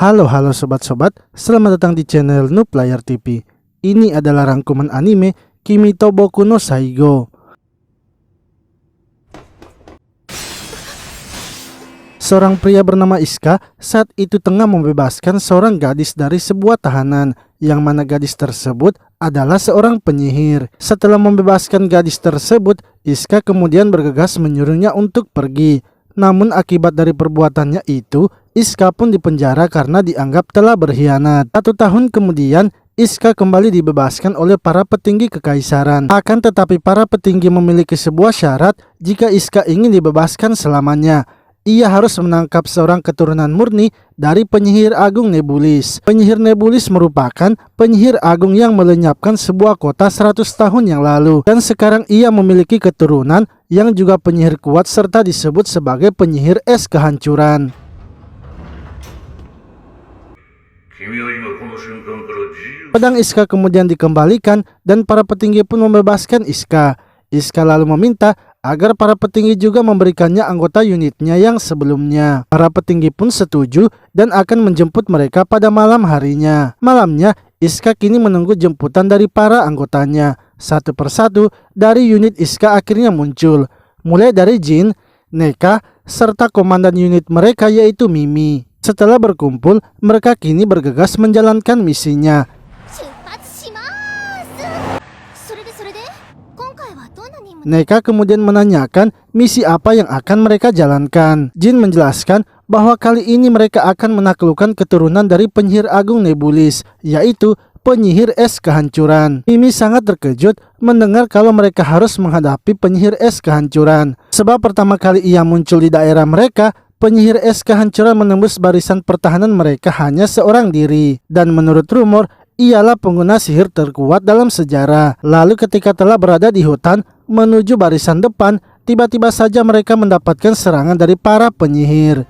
Halo sobat-sobat, selamat datang di channel Noob Player TV. Ini adalah rangkuman anime Kimi to Boku no Saigo. Seorang pria bernama Iska saat itu tengah membebaskan seorang gadis dari sebuah tahanan, yang mana gadis tersebut adalah seorang penyihir. Setelah membebaskan gadis tersebut, Iska kemudian bergegas menyuruhnya untuk pergi. Namun akibat dari perbuatannya itu, Iska pun dipenjara karena dianggap telah berkhianat. 1 tahun kemudian, Iska kembali dibebaskan oleh para petinggi kekaisaran. Akan tetapi para petinggi memiliki sebuah syarat jika Iska ingin dibebaskan selamanya. Ia harus menangkap seorang keturunan murni dari penyihir agung Nebulis. Penyihir Nebulis merupakan penyihir agung yang melenyapkan sebuah kota 100 tahun yang lalu. Dan sekarang ia memiliki keturunan yang juga penyihir kuat serta disebut sebagai penyihir es kehancuran. Pedang Iska kemudian dikembalikan dan para petinggi pun membebaskan Iska. Iska lalu meminta agar para petinggi juga memberikannya anggota unitnya yang sebelumnya. Para petinggi pun setuju dan akan menjemput mereka pada malam harinya. Malamnya, Iska kini menunggu jemputan dari para anggotanya. Satu persatu dari unit Iska akhirnya muncul, mulai dari Jin, Neka, serta komandan unit mereka yaitu Mimi. Setelah berkumpul, mereka kini bergegas menjalankan misinya. Neka kemudian menanyakan misi apa yang akan mereka jalankan. Jin menjelaskan bahwa kali ini mereka akan menaklukkan keturunan dari penyihir agung Nebulis, yaitu penyihir es kehancuran. Mimi sangat terkejut mendengar kalau mereka harus menghadapi penyihir es kehancuran. Sebab pertama kali ia muncul di daerah mereka, penyihir es kehancuran menembus barisan pertahanan mereka hanya seorang diri. Dan menurut rumor, ialah pengguna sihir terkuat dalam sejarah. Lalu ketika telah berada di hutan menuju barisan depan, tiba-tiba saja mereka mendapatkan serangan dari para penyihir.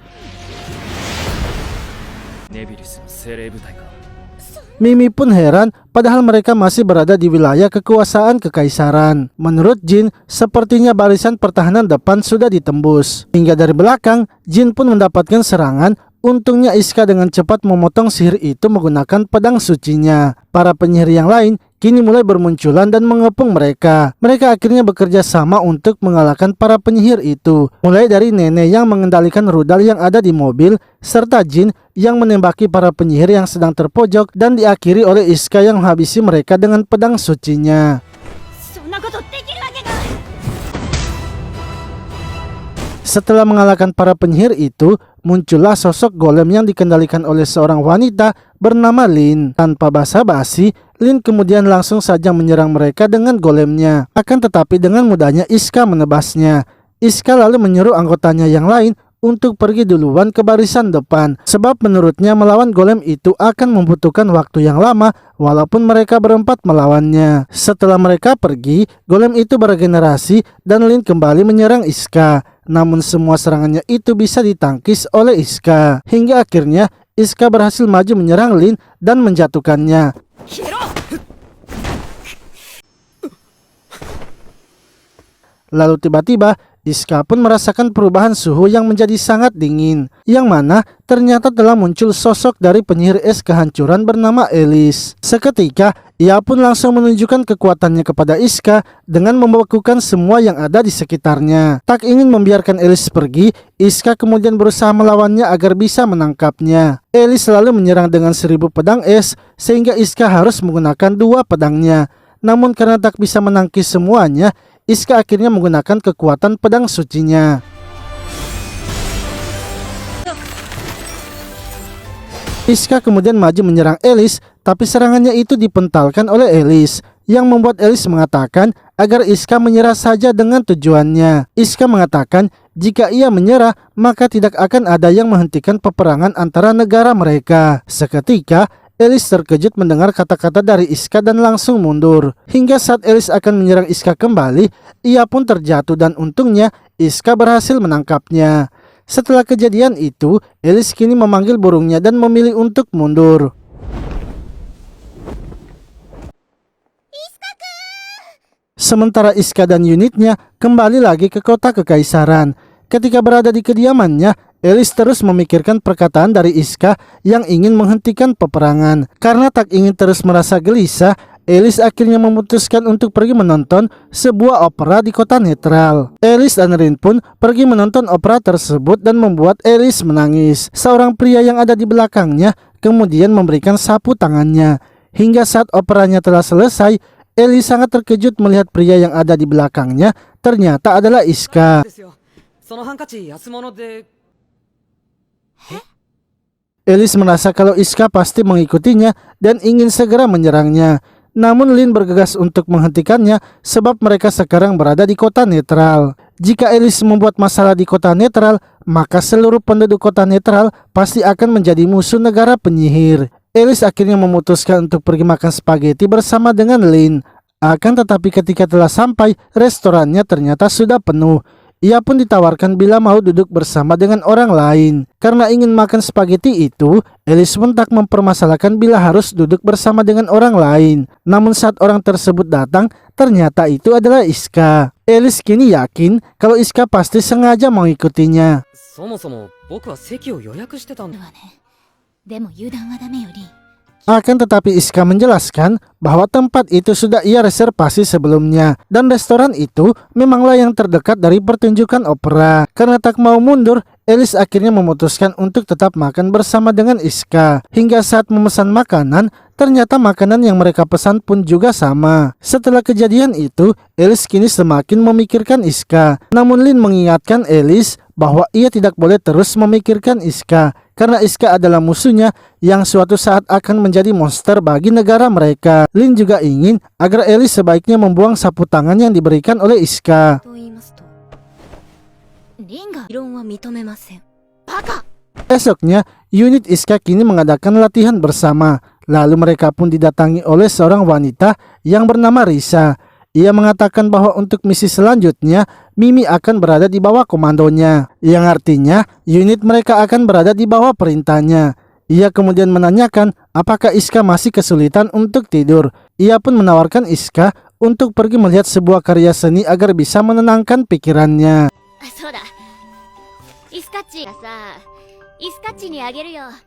Mimi pun heran, padahal mereka masih berada di wilayah kekuasaan kekaisaran. Menurut Jin, sepertinya barisan pertahanan depan sudah ditembus. Hingga dari belakang, Jin pun mendapatkan serangan. Untungnya Iska dengan cepat memotong sihir itu menggunakan pedang sucinya. Para penyihir yang lain kini mulai bermunculan dan mengepung mereka. Mereka akhirnya bekerja sama untuk mengalahkan para penyihir itu. Mulai dari nenek yang mengendalikan rudal yang ada di mobil, serta Jin yang menembaki para penyihir yang sedang terpojok, dan diakhiri oleh Iska yang menghabisi mereka dengan pedang sucinya. Setelah mengalahkan para penyihir itu, muncullah sosok golem yang dikendalikan oleh seorang wanita bernama Lin. Tanpa basa-basi, Lin kemudian langsung saja menyerang mereka dengan golemnya. Akan tetapi dengan mudahnya Iska menebasnya. Iska lalu menyuruh anggotanya yang lain untuk pergi duluan ke barisan depan, sebab menurutnya melawan golem itu akan membutuhkan waktu yang lama walaupun mereka berempat melawannya. Setelah mereka pergi, golem itu beregenerasi dan Lin kembali menyerang Iska. Namun semua serangannya itu bisa ditangkis oleh Iska. Hingga akhirnya Iska berhasil maju menyerang Lin dan menjatuhkannya. Lalu tiba-tiba Iska pun merasakan perubahan suhu yang menjadi sangat dingin, yang mana ternyata telah muncul sosok dari penyihir es kehancuran bernama Elis. Seketika ia pun langsung menunjukkan kekuatannya kepada Iska dengan membekukan semua yang ada di sekitarnya. Tak ingin membiarkan Elis pergi, Iska kemudian berusaha melawannya agar bisa menangkapnya. Elis selalu menyerang dengan 1000 pedang es, sehingga Iska harus menggunakan 2 pedangnya. Namun karena tak bisa menangkis semuanya, Iska akhirnya menggunakan kekuatan pedang sucinya. Iska kemudian maju menyerang Elis, tapi serangannya itu dipentalkan oleh Elis, yang membuat Elis mengatakan agar Iska menyerah saja dengan tujuannya. Iska mengatakan jika ia menyerah, maka tidak akan ada yang menghentikan peperangan antara negara mereka. Seketika Elis terkejut mendengar kata-kata dari Iska dan langsung mundur. Hingga saat Elis akan menyerang Iska kembali, ia pun terjatuh dan untungnya Iska berhasil menangkapnya. Setelah kejadian itu, Elis kini memanggil burungnya dan memilih untuk mundur. Sementara Iska dan unitnya kembali lagi ke kota kekaisaran. Ketika berada di kediamannya, Elis terus memikirkan perkataan dari Iska yang ingin menghentikan peperangan. Karena tak ingin terus merasa gelisah, Elis akhirnya memutuskan untuk pergi menonton sebuah opera di kota netral. Elis dan Rin pun pergi menonton opera tersebut dan membuat Elis menangis. Seorang pria yang ada di belakangnya kemudian memberikan sapu tangannya. Hingga saat operanya telah selesai, Elis sangat terkejut melihat pria yang ada di belakangnya ternyata adalah Iska. Elis merasa kalau Iska pasti mengikutinya dan ingin segera menyerangnya. Namun Lin bergegas untuk menghentikannya sebab mereka sekarang berada di kota netral. Jika Elis membuat masalah di kota netral, maka seluruh penduduk kota netral pasti akan menjadi musuh negara penyihir. Elis akhirnya memutuskan untuk pergi makan spaghetti bersama dengan Lin. Akan tetapi ketika telah sampai, restorannya ternyata sudah penuh. Ia pun ditawarkan bila mau duduk bersama dengan orang lain. Karena ingin makan spaghetti itu, Elis pun tak mempermasalahkan bila harus duduk bersama dengan orang lain. Namun saat orang tersebut datang, ternyata itu adalah Iska. Elis kini yakin kalau Iska pasti sengaja mengikutinya. Akan tetapi Iska menjelaskan bahwa tempat itu sudah ia reservasi sebelumnya dan restoran itu memanglah yang terdekat dari pertunjukan opera. Karena tak mau mundur, Elis akhirnya memutuskan untuk tetap makan bersama dengan Iska. Hingga saat memesan makanan, ternyata makanan yang mereka pesan pun juga sama. Setelah kejadian itu, Elis kini semakin memikirkan Iska. Namun Lin mengingatkan Elis bahwa ia tidak boleh terus memikirkan Iska. Karena Iska adalah musuhnya yang suatu saat akan menjadi monster bagi negara mereka. Lin juga ingin agar Elis sebaiknya membuang sapu tangan yang diberikan oleh Iska. Esoknya, unit Iska kini mengadakan latihan bersama. Lalu mereka pun didatangi oleh seorang wanita yang bernama Risa. Ia mengatakan bahwa untuk misi selanjutnya, Mimi akan berada di bawah komandonya, yang artinya unit mereka akan berada di bawah perintahnya. Ia kemudian menanyakan apakah Iska masih kesulitan untuk tidur. Ia pun menawarkan Iska untuk pergi melihat sebuah karya seni agar bisa menenangkan pikirannya.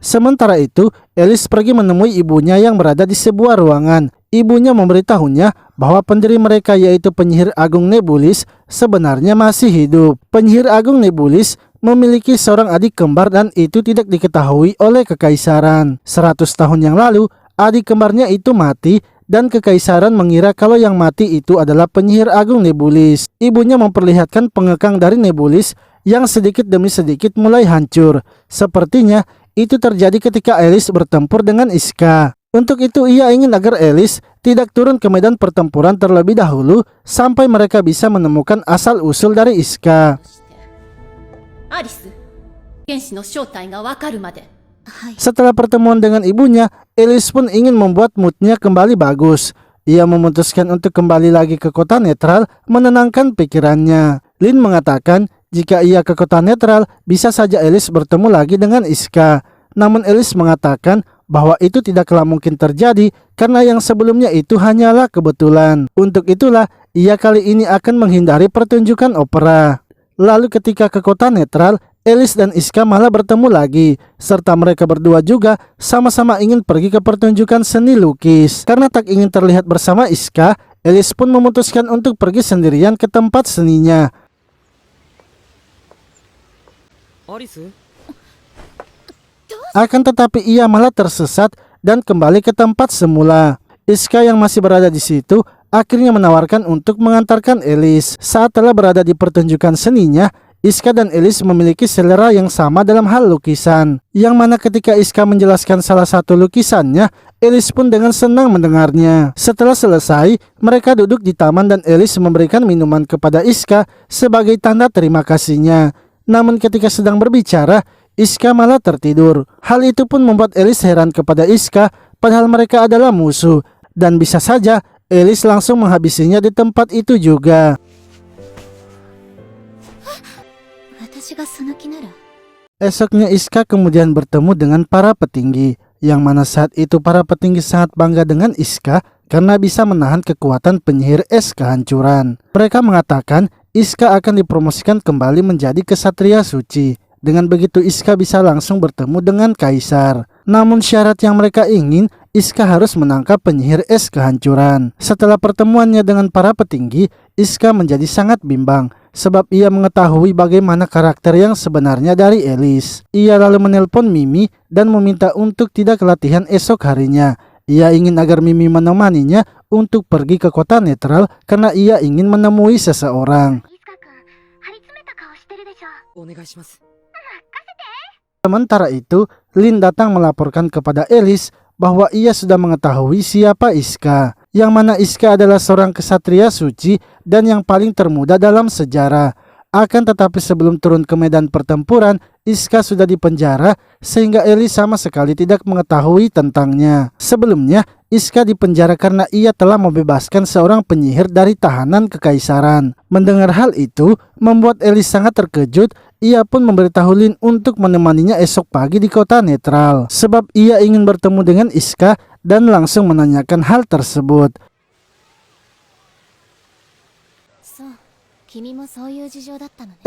Sementara itu, Elis pergi menemui ibunya yang berada di sebuah ruangan. Ibunya memberitahunya bahwa pendiri mereka yaitu penyihir agung Nebulis sebenarnya masih hidup. Penyihir agung Nebulis memiliki seorang adik kembar dan itu tidak diketahui oleh kekaisaran. 100 tahun yang lalu, adik kembarnya itu mati dan kekaisaran mengira kalau yang mati itu adalah penyihir agung Nebulis. Ibunya memperlihatkan pengekang dari Nebulis yang sedikit demi sedikit mulai hancur. Sepertinya itu terjadi ketika Elis bertempur dengan Iska. Untuk itu ia ingin agar Elis tidak turun ke medan pertempuran terlebih dahulu sampai mereka bisa menemukan asal-usul dari Iska. Setelah pertemuan dengan ibunya, Elis pun ingin membuat moodnya kembali bagus. Ia memutuskan untuk kembali lagi ke kota netral menenangkan pikirannya. Lin mengatakan jika ia ke kota netral bisa saja Elis bertemu lagi dengan Iska. Namun Elis mengatakan bahwa itu tidaklah mungkin terjadi karena yang sebelumnya itu hanyalah kebetulan. Untuk itulah ia kali ini akan menghindari pertunjukan opera. Lalu ketika ke kota netral, Elis dan Iska malah bertemu lagi, serta mereka berdua juga sama-sama ingin pergi ke pertunjukan seni lukis. Karena tak ingin terlihat bersama Iska, Elis pun memutuskan untuk pergi sendirian ke tempat seninya. Akan tetapi ia malah tersesat dan kembali ke tempat semula. Iska yang masih berada di situ akhirnya menawarkan untuk mengantarkan Elis. Saat telah berada di pertunjukan seninya, Iska dan Elis memiliki selera yang sama dalam hal lukisan. Yang mana ketika Iska menjelaskan salah satu lukisannya, Elis pun dengan senang mendengarnya. Setelah selesai, mereka duduk di taman dan Elis memberikan minuman kepada Iska sebagai tanda terima kasihnya. Namun ketika sedang berbicara, Iska malah tertidur. Hal itu pun membuat Elis heran kepada Iska, padahal mereka adalah musuh. Dan bisa saja Elis langsung menghabisinya di tempat itu juga. Esoknya Iska kemudian bertemu dengan para petinggi, yang mana saat itu para petinggi sangat bangga dengan Iska karena bisa menahan kekuatan penyihir es kehancuran. Mereka mengatakan Iska akan dipromosikan kembali menjadi kesatria suci. Dengan begitu Iska bisa langsung bertemu dengan Kaisar. Namun syarat yang mereka ingin, Iska harus menangkap penyihir es kehancuran. Setelah pertemuannya dengan para petinggi, Iska menjadi sangat bimbang sebab ia mengetahui bagaimana karakter yang sebenarnya dari Alice. Ia lalu menelpon Mimi dan meminta untuk tidak latihan esok harinya. Ia ingin agar Mimi menemaninya untuk pergi ke kota netral karena ia ingin menemui seseorang. Sementara itu, Lin datang melaporkan kepada Alice bahwa ia sudah mengetahui siapa Iska, yang mana Iska adalah seorang kesatria suci dan yang paling termuda dalam sejarah. Akan tetapi sebelum turun ke medan pertempuran, Iska sudah dipenjara sehingga Alice sama sekali tidak mengetahui tentangnya. Sebelumnya, Iska dipenjara karena ia telah membebaskan seorang penyihir dari tahanan kekaisaran. Mendengar hal itu, membuat Alice sangat terkejut. Ia pun memberitahu Lin untuk menemaninya esok pagi di kota netral, sebab ia ingin bertemu dengan Iska dan langsung menanyakan hal tersebut.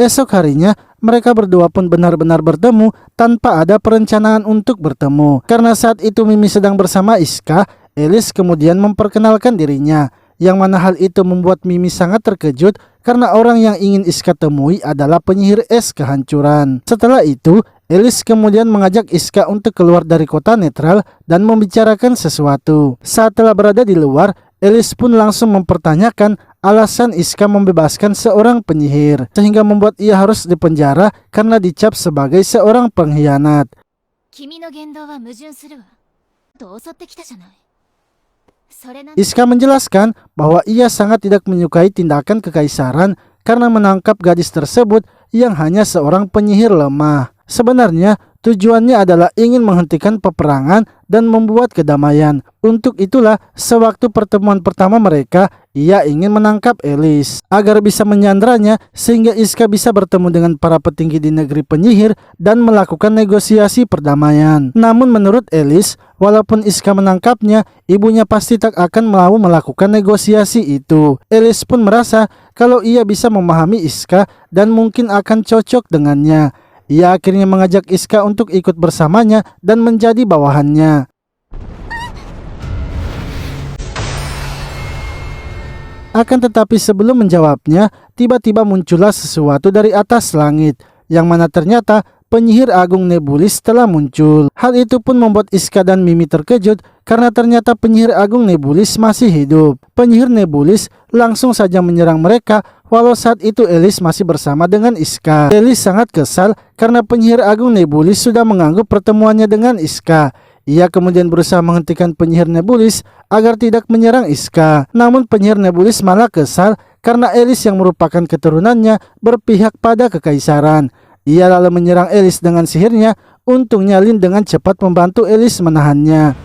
Esok harinya, mereka berdua pun benar-benar bertemu tanpa ada perencanaan untuk bertemu. Karena saat itu Mimi sedang bersama Iska, Alice kemudian memperkenalkan dirinya, yang mana hal itu membuat Mimi sangat terkejut karena orang yang ingin Iska temui adalah penyihir es kehancuran. Setelah itu, Alice kemudian mengajak Iska untuk keluar dari kota netral dan membicarakan sesuatu. Saat telah berada di luar, Alice pun langsung mempertanyakan alasan Iska membebaskan seorang penyihir, sehingga membuat ia harus dipenjara karena dicap sebagai seorang pengkhianat. Iska menjelaskan bahwa ia sangat tidak menyukai tindakan kekaisaran karena menangkap gadis tersebut yang hanya seorang penyihir lemah. Sebenarnya tujuannya adalah ingin menghentikan peperangan dan membuat kedamaian. Untuk itulah sewaktu pertemuan pertama mereka, ia ingin menangkap Alice agar bisa menyandranya sehingga Iska bisa bertemu dengan para petinggi di negeri penyihir dan melakukan negosiasi perdamaian. Namun menurut Alice, walaupun Iska menangkapnya, ibunya pasti tak akan mau melakukan negosiasi itu. Alice pun merasa kalau ia bisa memahami Iska dan mungkin akan cocok dengannya. Ia akhirnya mengajak Iska untuk ikut bersamanya dan menjadi bawahannya. Akan tetapi sebelum menjawabnya, tiba-tiba muncullah sesuatu dari atas langit, yang mana ternyata penyihir agung Nebulis telah muncul. Hal itu pun membuat Iska dan Mimi terkejut karena ternyata penyihir agung Nebulis masih hidup. Penyihir Nebulis langsung saja menyerang mereka, walau saat itu Alice masih bersama dengan Iska. Alice sangat kesal karena penyihir agung Nebulis sudah menganggap pertemuannya dengan Iska. Ia kemudian berusaha menghentikan penyihir Nebulis agar tidak menyerang Iska. Namun penyihir Nebulis malah kesal karena Alice yang merupakan keturunannya berpihak pada kekaisaran. Ia lalu menyerang Alice dengan sihirnya. Untungnya Lin dengan cepat membantu Alice menahannya.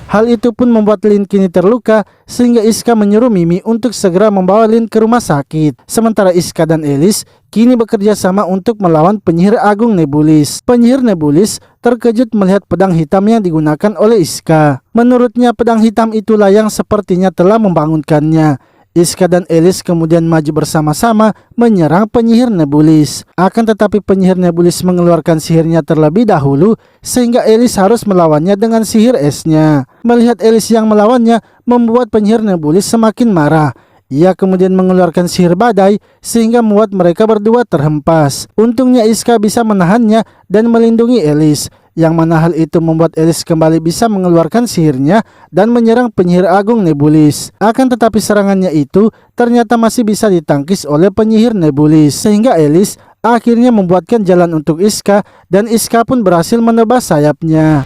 Hal itu pun membuat Lin kini terluka sehingga Iska menyuruh Mimi untuk segera membawa Lin ke rumah sakit. Sementara Iska dan Alice kini bekerja sama untuk melawan penyihir agung Nebulis. Penyihir Nebulis terkejut melihat pedang hitam yang digunakan oleh Iska. Menurutnya pedang hitam itulah yang sepertinya telah membangunkannya. Iska dan Alice kemudian maju bersama-sama menyerang penyihir Nebulis. Akan tetapi penyihir Nebulis mengeluarkan sihirnya terlebih dahulu sehingga Alice harus melawannya dengan sihir esnya. Melihat Alice yang melawannya membuat penyihir Nebulis semakin marah. Ia kemudian mengeluarkan sihir badai sehingga membuat mereka berdua terhempas. Untungnya Iska bisa menahannya dan melindungi Alice, yang mana hal itu membuat Alice kembali bisa mengeluarkan sihirnya dan menyerang penyihir agung Nebulis. Akan tetapi serangannya itu ternyata masih bisa ditangkis oleh penyihir Nebulis, sehingga Alice akhirnya membuatkan jalan untuk Iska dan Iska pun berhasil menebas sayapnya.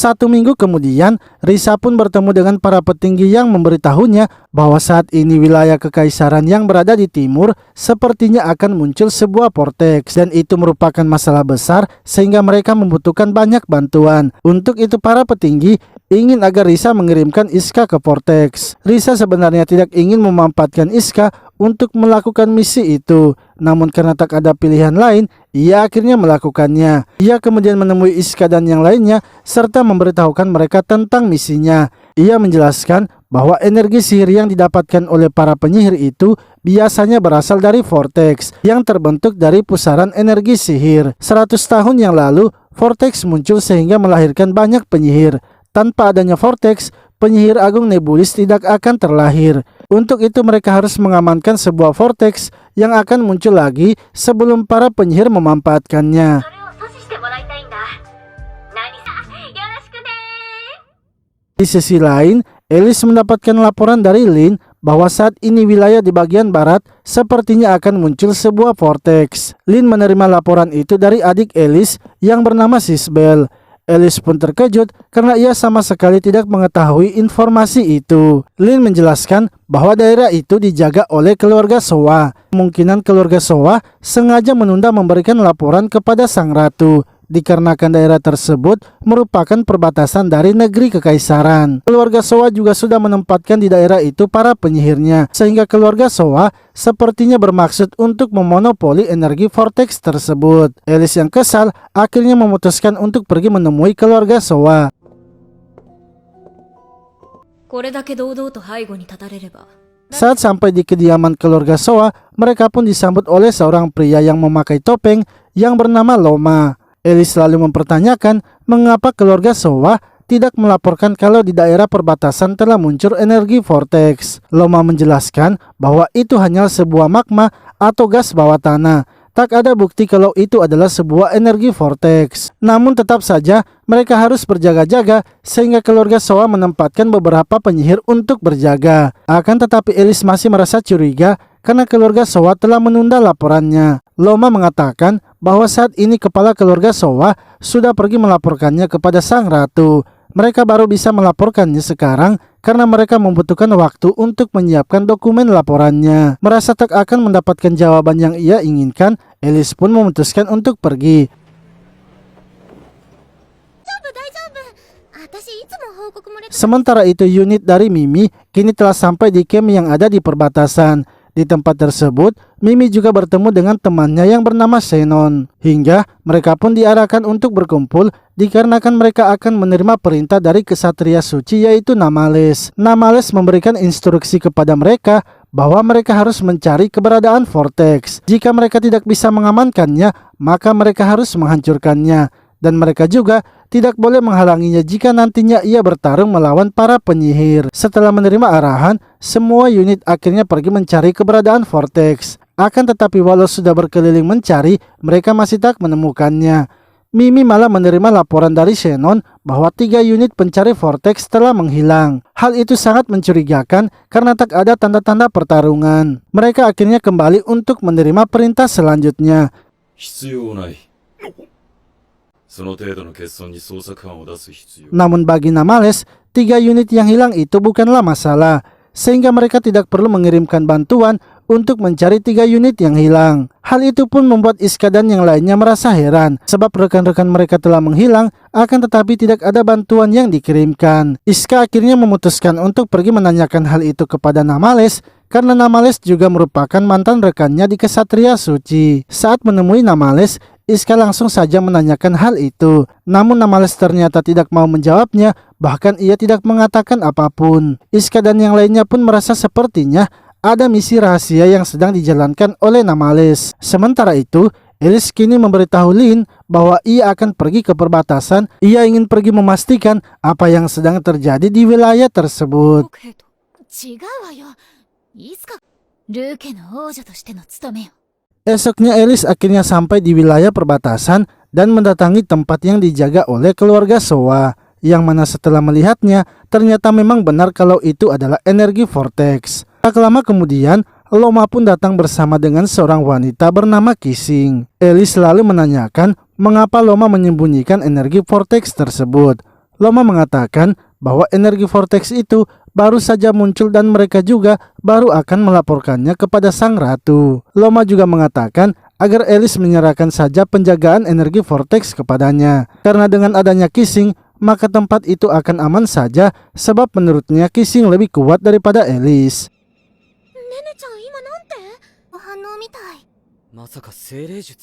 Satu minggu kemudian, Risa pun bertemu dengan para petinggi yang memberitahunya bahwa saat ini wilayah kekaisaran yang berada di timur sepertinya akan muncul sebuah vortex dan itu merupakan masalah besar sehingga mereka membutuhkan banyak bantuan. Untuk itu para petinggi ingin agar Risa mengirimkan Iska ke vortex. Risa sebenarnya tidak ingin memanfaatkan Iska untuk melakukan misi itu, namun karena tak ada pilihan lain, ia akhirnya melakukannya. Ia kemudian menemui Iska dan yang lainnya serta memberitahukan mereka tentang misinya. Ia menjelaskan bahwa energi sihir yang didapatkan oleh para penyihir itu biasanya berasal dari vortex yang terbentuk dari pusaran energi sihir. 100 tahun yang lalu, vortex muncul sehingga melahirkan banyak penyihir. Tanpa adanya vortex, penyihir agung Nebulis tidak akan terlahir. Untuk itu mereka harus mengamankan sebuah vortex yang akan muncul lagi sebelum para penyihir memanfaatkannya. Di sisi lain, Alice mendapatkan laporan dari Lin bahwa saat ini wilayah di bagian barat sepertinya akan muncul sebuah vortex. Lin menerima laporan itu dari adik Alice yang bernama Sisbel. Alice pun terkejut karena ia sama sekali tidak mengetahui informasi itu. Lin menjelaskan bahwa daerah itu dijaga oleh keluarga Soa. Kemungkinan keluarga Soa sengaja menunda memberikan laporan kepada sang ratu, dikarenakan daerah tersebut merupakan perbatasan dari negeri kekaisaran. Keluarga Soa juga sudah menempatkan di daerah itu para penyihirnya, sehingga keluarga Soa sepertinya bermaksud untuk memonopoli energi vortex tersebut. Alice yang kesal akhirnya memutuskan untuk pergi menemui keluarga Soa. Saat sampai di kediaman keluarga Soa, mereka pun disambut oleh seorang pria yang memakai topeng yang bernama Loma. Alice selalu mempertanyakan mengapa keluarga Soa tidak melaporkan kalau di daerah perbatasan telah muncul energi vortex. Loma menjelaskan bahwa itu hanya sebuah magma atau gas bawah tanah. Tak ada bukti kalau itu adalah sebuah energi vortex. Namun tetap saja mereka harus berjaga-jaga sehingga keluarga Soa menempatkan beberapa penyihir untuk berjaga. Akan tetapi Alice masih merasa curiga karena keluarga Soa telah menunda laporannya. Loma mengatakan bahwa saat ini kepala keluarga Soa sudah pergi melaporkannya kepada sang ratu. Mereka baru bisa melaporkannya sekarang karena mereka membutuhkan waktu untuk menyiapkan dokumen laporannya. Merasa tak akan mendapatkan jawaban yang ia inginkan, Alice pun memutuskan untuk pergi. Sementara itu, unit dari Mimi kini telah sampai di camp yang ada di perbatasan. Di tempat tersebut, Mimi juga bertemu dengan temannya yang bernama Xenon. Hingga mereka pun diarahkan untuk berkumpul dikarenakan mereka akan menerima perintah dari kesatria suci yaitu Namales. Namales memberikan instruksi kepada mereka bahwa mereka harus mencari keberadaan vortex. Jika mereka tidak bisa mengamankannya, maka mereka harus menghancurkannya. Dan mereka juga tidak boleh menghalanginya jika nantinya ia bertarung melawan para penyihir. Setelah menerima arahan, semua unit akhirnya pergi mencari keberadaan vortex. Akan tetapi walau sudah berkeliling mencari, mereka masih tak menemukannya. Mimi malah menerima laporan dari Xenon bahwa 3 unit pencari vortex telah menghilang. Hal itu sangat mencurigakan karena tak ada tanda-tanda pertarungan. Mereka akhirnya kembali untuk menerima perintah selanjutnya. Namun bagi Namales, 3 unit yang hilang itu bukanlah masalah, sehingga mereka tidak perlu mengirimkan bantuan untuk mencari 3 unit yang hilang. Hal itu pun membuat Iska dan yang lainnya merasa heran, sebab rekan-rekan mereka telah menghilang, akan tetapi tidak ada bantuan yang dikirimkan. Iska akhirnya memutuskan untuk pergi menanyakan hal itu kepada Namales, karena Namales juga merupakan mantan rekannya di Kesatria Suci. Saat menemui Namales, Iska langsung saja menanyakan hal itu. Namun Namales ternyata tidak mau menjawabnya, bahkan ia tidak mengatakan apapun. Iska dan yang lainnya pun merasa sepertinya ada misi rahasia yang sedang dijalankan oleh Namales. Sementara itu, Alice kini memberitahu Lin bahwa ia akan pergi ke perbatasan. Ia ingin pergi memastikan apa yang sedang terjadi di wilayah tersebut. Esoknya Alice akhirnya sampai di wilayah perbatasan dan mendatangi tempat yang dijaga oleh keluarga Soa, yang mana setelah melihatnya ternyata memang benar kalau itu adalah energi vortex. Tak lama kemudian, Loma pun datang bersama dengan seorang wanita bernama Kissing. Alice selalu menanyakan mengapa Loma menyembunyikan energi vortex tersebut. Loma mengatakan bahwa energi vortex itu baru saja muncul dan mereka juga baru akan melaporkannya kepada sang ratu. Loma juga mengatakan agar Alice menyerahkan saja penjagaan energi vortex kepadanya. Karena dengan adanya Kissing, maka tempat itu akan aman saja, sebab menurutnya Kissing lebih kuat daripada Alice.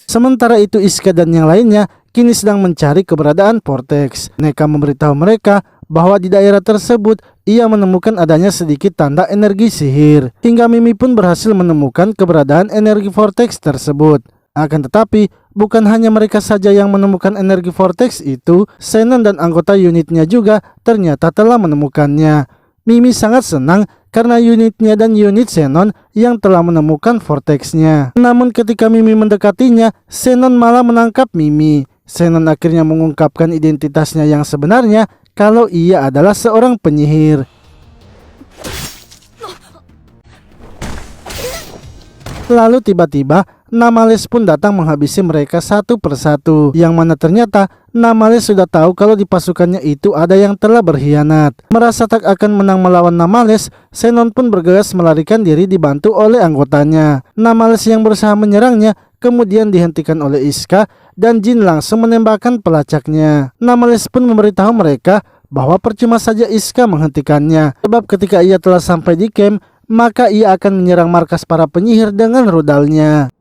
Sementara itu Iska dan yang lainnya kini sedang mencari keberadaan Vortex. Neka memberitahu mereka bahwa di daerah tersebut ia menemukan adanya sedikit tanda energi sihir. Hingga Mimi pun berhasil menemukan keberadaan energi Vortex tersebut. Akan tetapi bukan hanya mereka saja yang menemukan energi Vortex itu, Xenon dan anggota unitnya juga ternyata telah menemukannya. Mimi sangat senang karena unitnya dan unit Xenon yang telah menemukan Vortex-nya. Namun ketika Mimi mendekatinya, Xenon malah menangkap Mimi. Xenon akhirnya mengungkapkan identitasnya yang sebenarnya kalau ia adalah seorang penyihir. Lalu tiba-tiba Namales pun datang menghabisi mereka satu persatu. Yang mana ternyata Namales sudah tahu kalau di pasukannya itu ada yang telah berkhianat. Merasa tak akan menang melawan Namales, Xenon pun bergegas melarikan diri dibantu oleh anggotanya. Namales yang berusaha menyerangnya kemudian dihentikan oleh Iska dan Jin langsung menembakkan pelacaknya. Namales pun memberitahu mereka bahwa percuma saja Iska menghentikannya, sebab ketika ia telah sampai di camp maka ia akan menyerang markas para penyihir dengan rudalnya.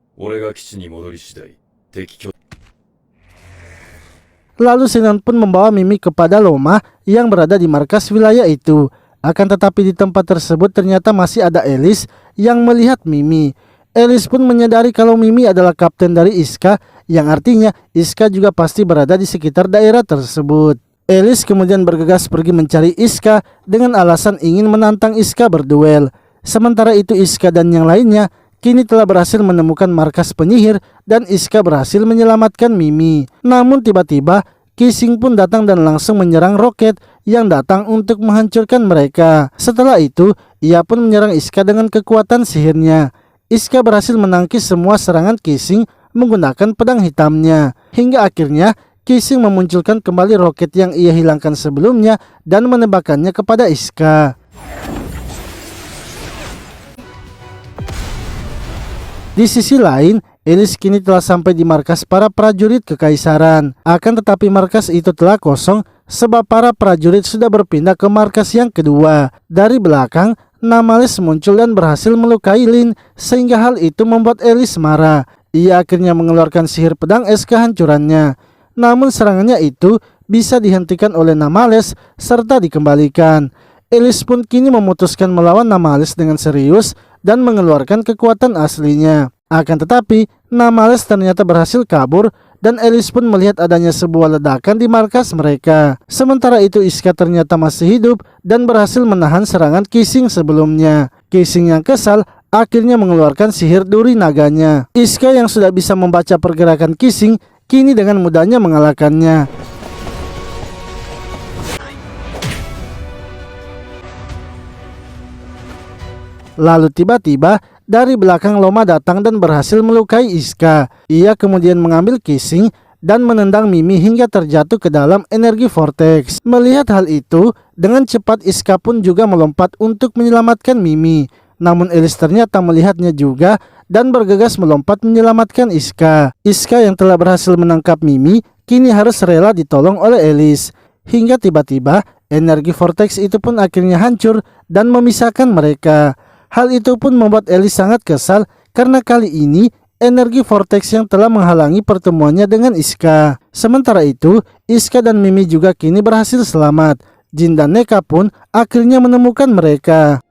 Lalu Xenon pun membawa Mimi kepada Loma yang berada di markas wilayah itu. Akan tetapi di tempat tersebut ternyata masih ada Alice yang melihat Mimi. Alice pun menyadari kalau Mimi adalah kapten dari Iska, yang artinya Iska juga pasti berada di sekitar daerah tersebut. Alice kemudian bergegas pergi mencari Iska dengan alasan ingin menantang Iska berduel. Sementara itu Iska dan yang lainnya kini telah berhasil menemukan markas penyihir dan Iska berhasil menyelamatkan Mimi. Namun tiba-tiba Kissing pun datang dan langsung menyerang Rocket yang datang untuk menghancurkan mereka. Setelah itu ia pun menyerang Iska dengan kekuatan sihirnya. Iska berhasil menangkis semua serangan Kissing menggunakan pedang hitamnya. Hingga akhirnya Kissing memunculkan kembali Rocket yang ia hilangkan sebelumnya dan menembakkannya kepada Iska. Di sisi lain, Alice kini telah sampai di markas para prajurit kekaisaran. Akan tetapi markas itu telah kosong sebab para prajurit sudah berpindah ke markas yang kedua. Dari belakang, Namales muncul dan berhasil melukai Lin, sehingga hal itu membuat Alice marah. Ia akhirnya mengeluarkan sihir pedang es kehancurannya. Namun serangannya itu bisa dihentikan oleh Namales serta dikembalikan. Alice pun kini memutuskan melawan Namales dengan serius dan mengeluarkan kekuatan aslinya. Akan tetapi Namales ternyata berhasil kabur dan Alice pun melihat adanya sebuah ledakan di markas mereka. Sementara itu Iska ternyata masih hidup dan berhasil menahan serangan Kissing sebelumnya. Kissing yang kesal akhirnya mengeluarkan sihir duri naganya. Iska yang sudah bisa membaca pergerakan Kissing kini dengan mudahnya mengalahkannya. Lalu tiba-tiba dari belakang Loma datang dan berhasil melukai Iska. Ia kemudian mengambil Kissing dan menendang Mimi hingga terjatuh ke dalam energi Vortex. Melihat hal itu, dengan cepat Iska pun juga melompat untuk menyelamatkan Mimi. Namun Alice ternyata melihatnya juga dan bergegas melompat menyelamatkan Iska. Iska yang telah berhasil menangkap Mimi kini harus rela ditolong oleh Alice. Hingga tiba-tiba energi Vortex itu pun akhirnya hancur dan memisahkan mereka. Hal itu pun membuat Alice sangat kesal karena kali ini energi Vortex yang telah menghalangi pertemuannya dengan Iska. Sementara itu, Iska dan Mimi juga kini berhasil selamat. Jin dan Neka pun akhirnya menemukan mereka.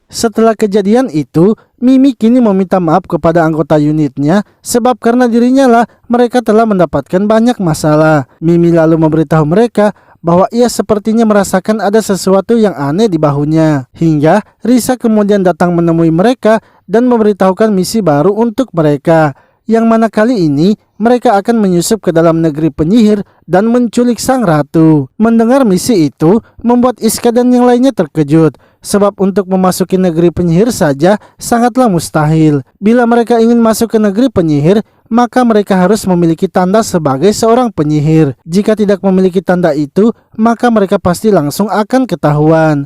Setelah kejadian itu, Mimi kini meminta maaf kepada anggota unitnya sebab karena dirinya lah mereka telah mendapatkan banyak masalah. Mimi lalu memberitahu mereka bahwa ia sepertinya merasakan ada sesuatu yang aneh di bahunya. Hingga Risa kemudian datang menemui mereka dan memberitahukan misi baru untuk mereka, yang mana kali ini mereka akan menyusup ke dalam negeri penyihir dan menculik sang ratu. Mendengar misi itu membuat Iska dan yang lainnya terkejut, sebab untuk memasuki negeri penyihir saja sangatlah mustahil. Bila mereka ingin masuk ke negeri penyihir, maka mereka harus memiliki tanda sebagai seorang penyihir. Jika tidak memiliki tanda itu, maka mereka pasti langsung akan ketahuan.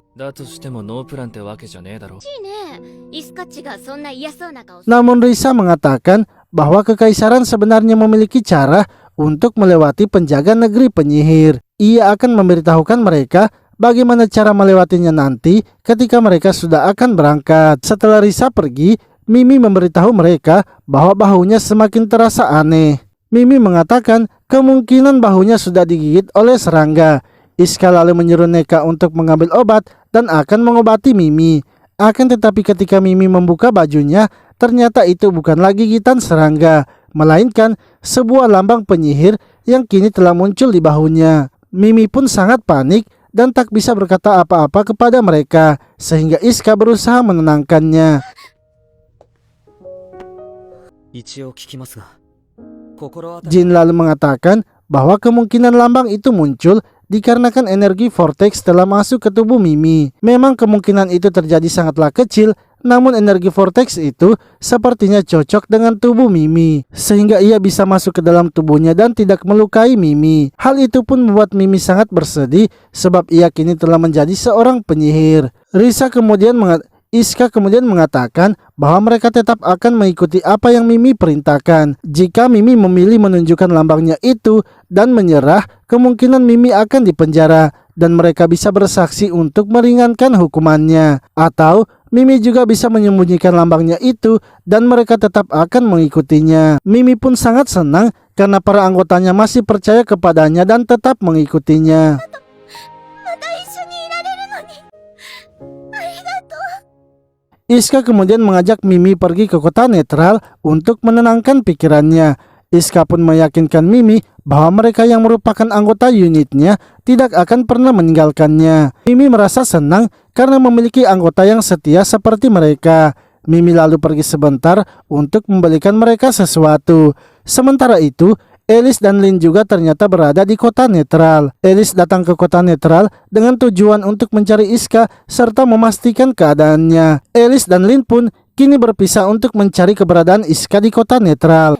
Namun Risa mengatakan bahwa kekaisaran sebenarnya memiliki cara untuk melewati penjaga negeri penyihir. Ia akan memberitahukan mereka bagaimana cara melewatinya nanti ketika mereka sudah akan berangkat. Setelah Risa pergi, Mimi memberitahu mereka bahwa bahunya semakin terasa aneh. Mimi mengatakan kemungkinan bahunya sudah digigit oleh serangga. Iska lalu menyuruh Neka untuk mengambil obat dan akan mengobati Mimi. Akan tetapi ketika Mimi membuka bajunya, ternyata itu bukan lagi gigitan serangga, melainkan sebuah lambang penyihir yang kini telah muncul di bahunya. Mimi pun sangat panik dan tak bisa berkata apa-apa kepada mereka, sehingga Iska berusaha menenangkannya. Jin lalu mengatakan bahwa kemungkinan lambang itu muncul dikarenakan energi vortex telah masuk ke tubuh Mimi. Memang kemungkinan itu terjadi sangatlah kecil, namun energi vortex itu sepertinya cocok dengan tubuh Mimi, sehingga ia bisa masuk ke dalam tubuhnya dan tidak melukai Mimi. Hal itu pun membuat Mimi sangat bersedih sebab ia kini telah menjadi seorang penyihir. Iska kemudian mengatakan bahwa mereka tetap akan mengikuti apa yang Mimi perintahkan. Jika Mimi memilih menunjukkan lambangnya itu dan menyerah, kemungkinan Mimi akan dipenjara dan mereka bisa bersaksi untuk meringankan hukumannya. Atau Mimi juga bisa menyembunyikan lambangnya itu dan mereka tetap akan mengikutinya. Mimi pun sangat senang karena para anggotanya masih percaya kepadanya dan tetap mengikutinya. Iska kemudian mengajak Mimi pergi ke kota netral untuk menenangkan pikirannya. Iska pun meyakinkan Mimi bahwa mereka yang merupakan anggota unitnya tidak akan pernah meninggalkannya. Mimi merasa senang karena memiliki anggota yang setia seperti mereka. Mimi lalu pergi sebentar untuk membelikan mereka sesuatu. Sementara itu, Alice dan Lin juga ternyata berada di kota netral. Alice datang ke kota netral dengan tujuan untuk mencari Iska serta memastikan keadaannya. Alice dan Lin pun kini berpisah untuk mencari keberadaan Iska di kota netral.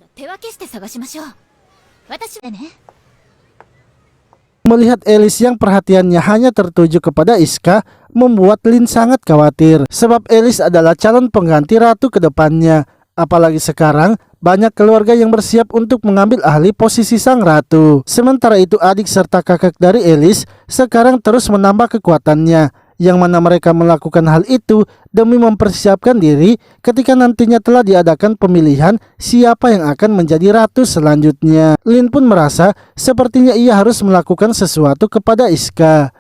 Melihat Alice yang perhatiannya hanya tertuju kepada Iska, membuat Lin sangat khawatir sebab Alice adalah calon pengganti ratu ke depannya. Apalagi sekarang banyak keluarga yang bersiap untuk mengambil alih posisi sang ratu. Sementara itu adik serta kakak dari Alice sekarang terus menambah kekuatannya, yang mana mereka melakukan hal itu demi mempersiapkan diri ketika nantinya telah diadakan pemilihan siapa yang akan menjadi ratu selanjutnya. Lin pun merasa sepertinya ia harus melakukan sesuatu kepada Iska.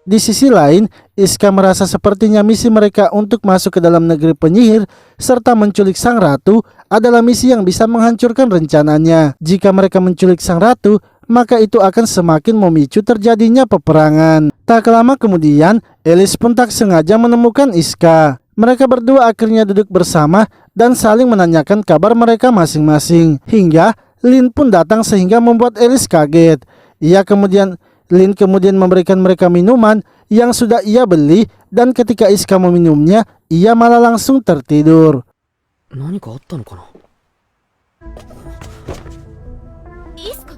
Di sisi lain, Iska merasa sepertinya misi mereka untuk masuk ke dalam negeri penyihir serta menculik sang ratu adalah misi yang bisa menghancurkan rencananya. Jika mereka menculik sang ratu, maka itu akan semakin memicu terjadinya peperangan. Tak lama kemudian, Alice pun tak sengaja menemukan Iska. Mereka berdua akhirnya duduk bersama dan saling menanyakan kabar mereka masing-masing. Hingga Lin pun datang sehingga membuat Alice kaget. Lin kemudian memberikan mereka minuman yang sudah ia beli dan ketika Iska meminumnya, ia malah langsung tertidur.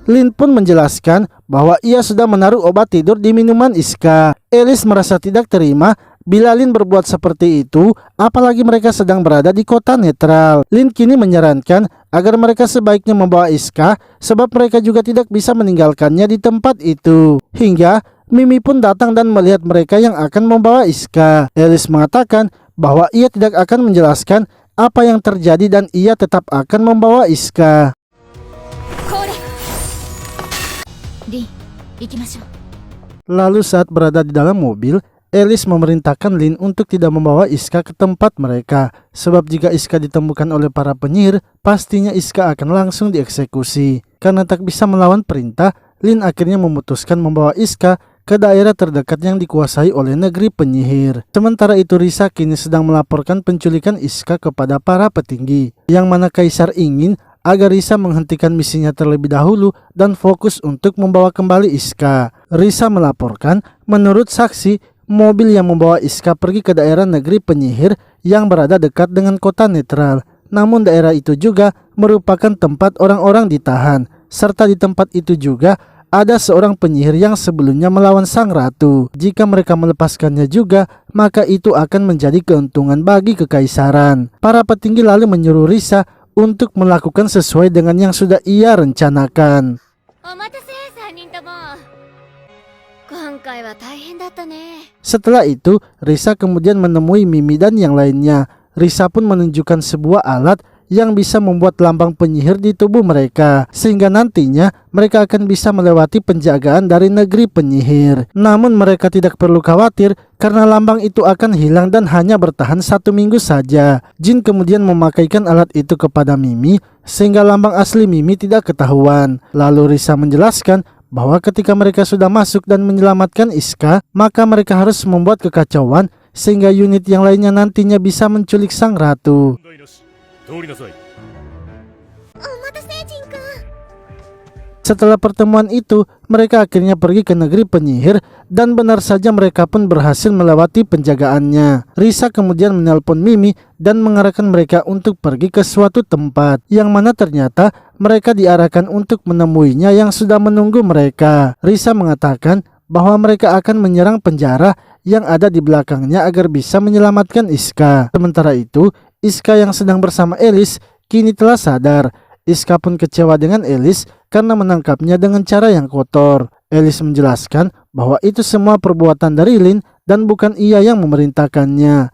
Lin pun menjelaskan bahwa ia sudah menaruh obat tidur di minuman Iska. Alice merasa tidak terima bila Lin berbuat seperti itu, apalagi mereka sedang berada di kota netral. Lin kini menyarankan agar mereka sebaiknya membawa Iska sebab mereka juga tidak bisa meninggalkannya di tempat itu. Hingga Mimi pun datang dan melihat mereka yang akan membawa Iska. Alice mengatakan bahwa ia tidak akan menjelaskan apa yang terjadi dan ia tetap akan membawa Iska. Lalu saat berada di dalam mobil, Alice memerintahkan Lin untuk tidak membawa Iska ke tempat mereka, sebab jika Iska ditemukan oleh para penyihir, pastinya Iska akan langsung dieksekusi. Karena tak bisa melawan perintah, Lin akhirnya memutuskan membawa Iska ke daerah terdekat yang dikuasai oleh negeri penyihir. Sementara itu Risa kini sedang melaporkan penculikan Iska kepada para petinggi, yang mana Kaisar ingin agar Risa menghentikan misinya terlebih dahulu dan fokus untuk membawa kembali Iska. Risa melaporkan, menurut saksi, mobil yang membawa Iska pergi ke daerah negeri penyihir yang berada dekat dengan kota netral. Namun daerah itu juga merupakan tempat orang-orang ditahan. Serta di tempat itu juga ada seorang penyihir yang sebelumnya melawan sang ratu. Jika mereka melepaskannya juga, maka itu akan menjadi keuntungan bagi kekaisaran. Para petinggi lalu menyuruh Risa untuk melakukan sesuai dengan yang sudah ia rencanakan. Setelah itu, Risa kemudian menemui Mimi dan yang lainnya. Risa pun menunjukkan sebuah alat yang bisa membuat lambang penyihir di tubuh mereka, sehingga nantinya mereka akan bisa melewati penjagaan dari negeri penyihir. Namun mereka tidak perlu khawatir karena lambang itu akan hilang dan hanya bertahan 1 minggu saja. Jin kemudian memakaikan alat itu kepada Mimi sehingga lambang asli Mimi tidak ketahuan. Lalu Risa menjelaskan bahwa ketika mereka sudah masuk dan menyelamatkan Iska, maka mereka harus membuat kekacauan sehingga unit yang lainnya nantinya bisa menculik sang ratu. Setelah pertemuan itu, mereka akhirnya pergi ke negeri penyihir dan benar saja mereka pun berhasil melewati penjagaannya. Risa kemudian menelpon Mimi dan mengarahkan mereka untuk pergi ke suatu tempat yang mana ternyata mereka diarahkan untuk menemuinya yang sudah menunggu mereka. Risa mengatakan bahwa mereka akan menyerang penjara yang ada di belakangnya agar bisa menyelamatkan Iska. Sementara itu, Iska yang sedang bersama Elis kini telah sadar. Iska pun kecewa dengan Elis karena menangkapnya dengan cara yang kotor. Elis menjelaskan bahwa itu semua perbuatan dari Lin dan bukan ia yang memerintahkannya.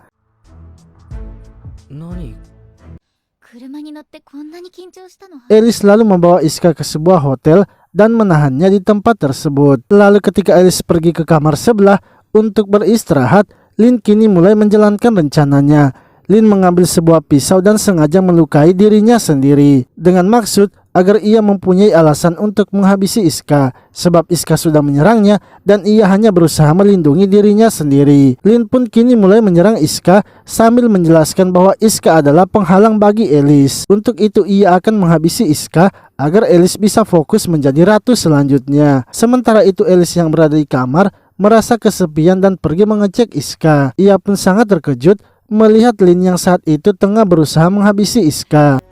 Elis lalu membawa Iska ke sebuah hotel dan menahannya di tempat tersebut. Lalu ketika Elis pergi ke kamar sebelah untuk beristirahat, Lin kini mulai menjalankan rencananya. Lin mengambil sebuah pisau dan sengaja melukai dirinya sendiri dengan maksud agar ia mempunyai alasan untuk menghabisi Iska, sebab Iska sudah menyerangnya dan ia hanya berusaha melindungi dirinya sendiri. Lin pun kini mulai menyerang Iska sambil menjelaskan bahwa Iska adalah penghalang bagi Elis. Untuk itu ia akan menghabisi Iska agar Elis bisa fokus menjadi ratu selanjutnya. Sementara itu Elis yang berada di kamar merasa kesepian dan pergi mengecek Iska. Ia pun sangat terkejut melihat Lin yang saat itu tengah berusaha menghabisi Iska.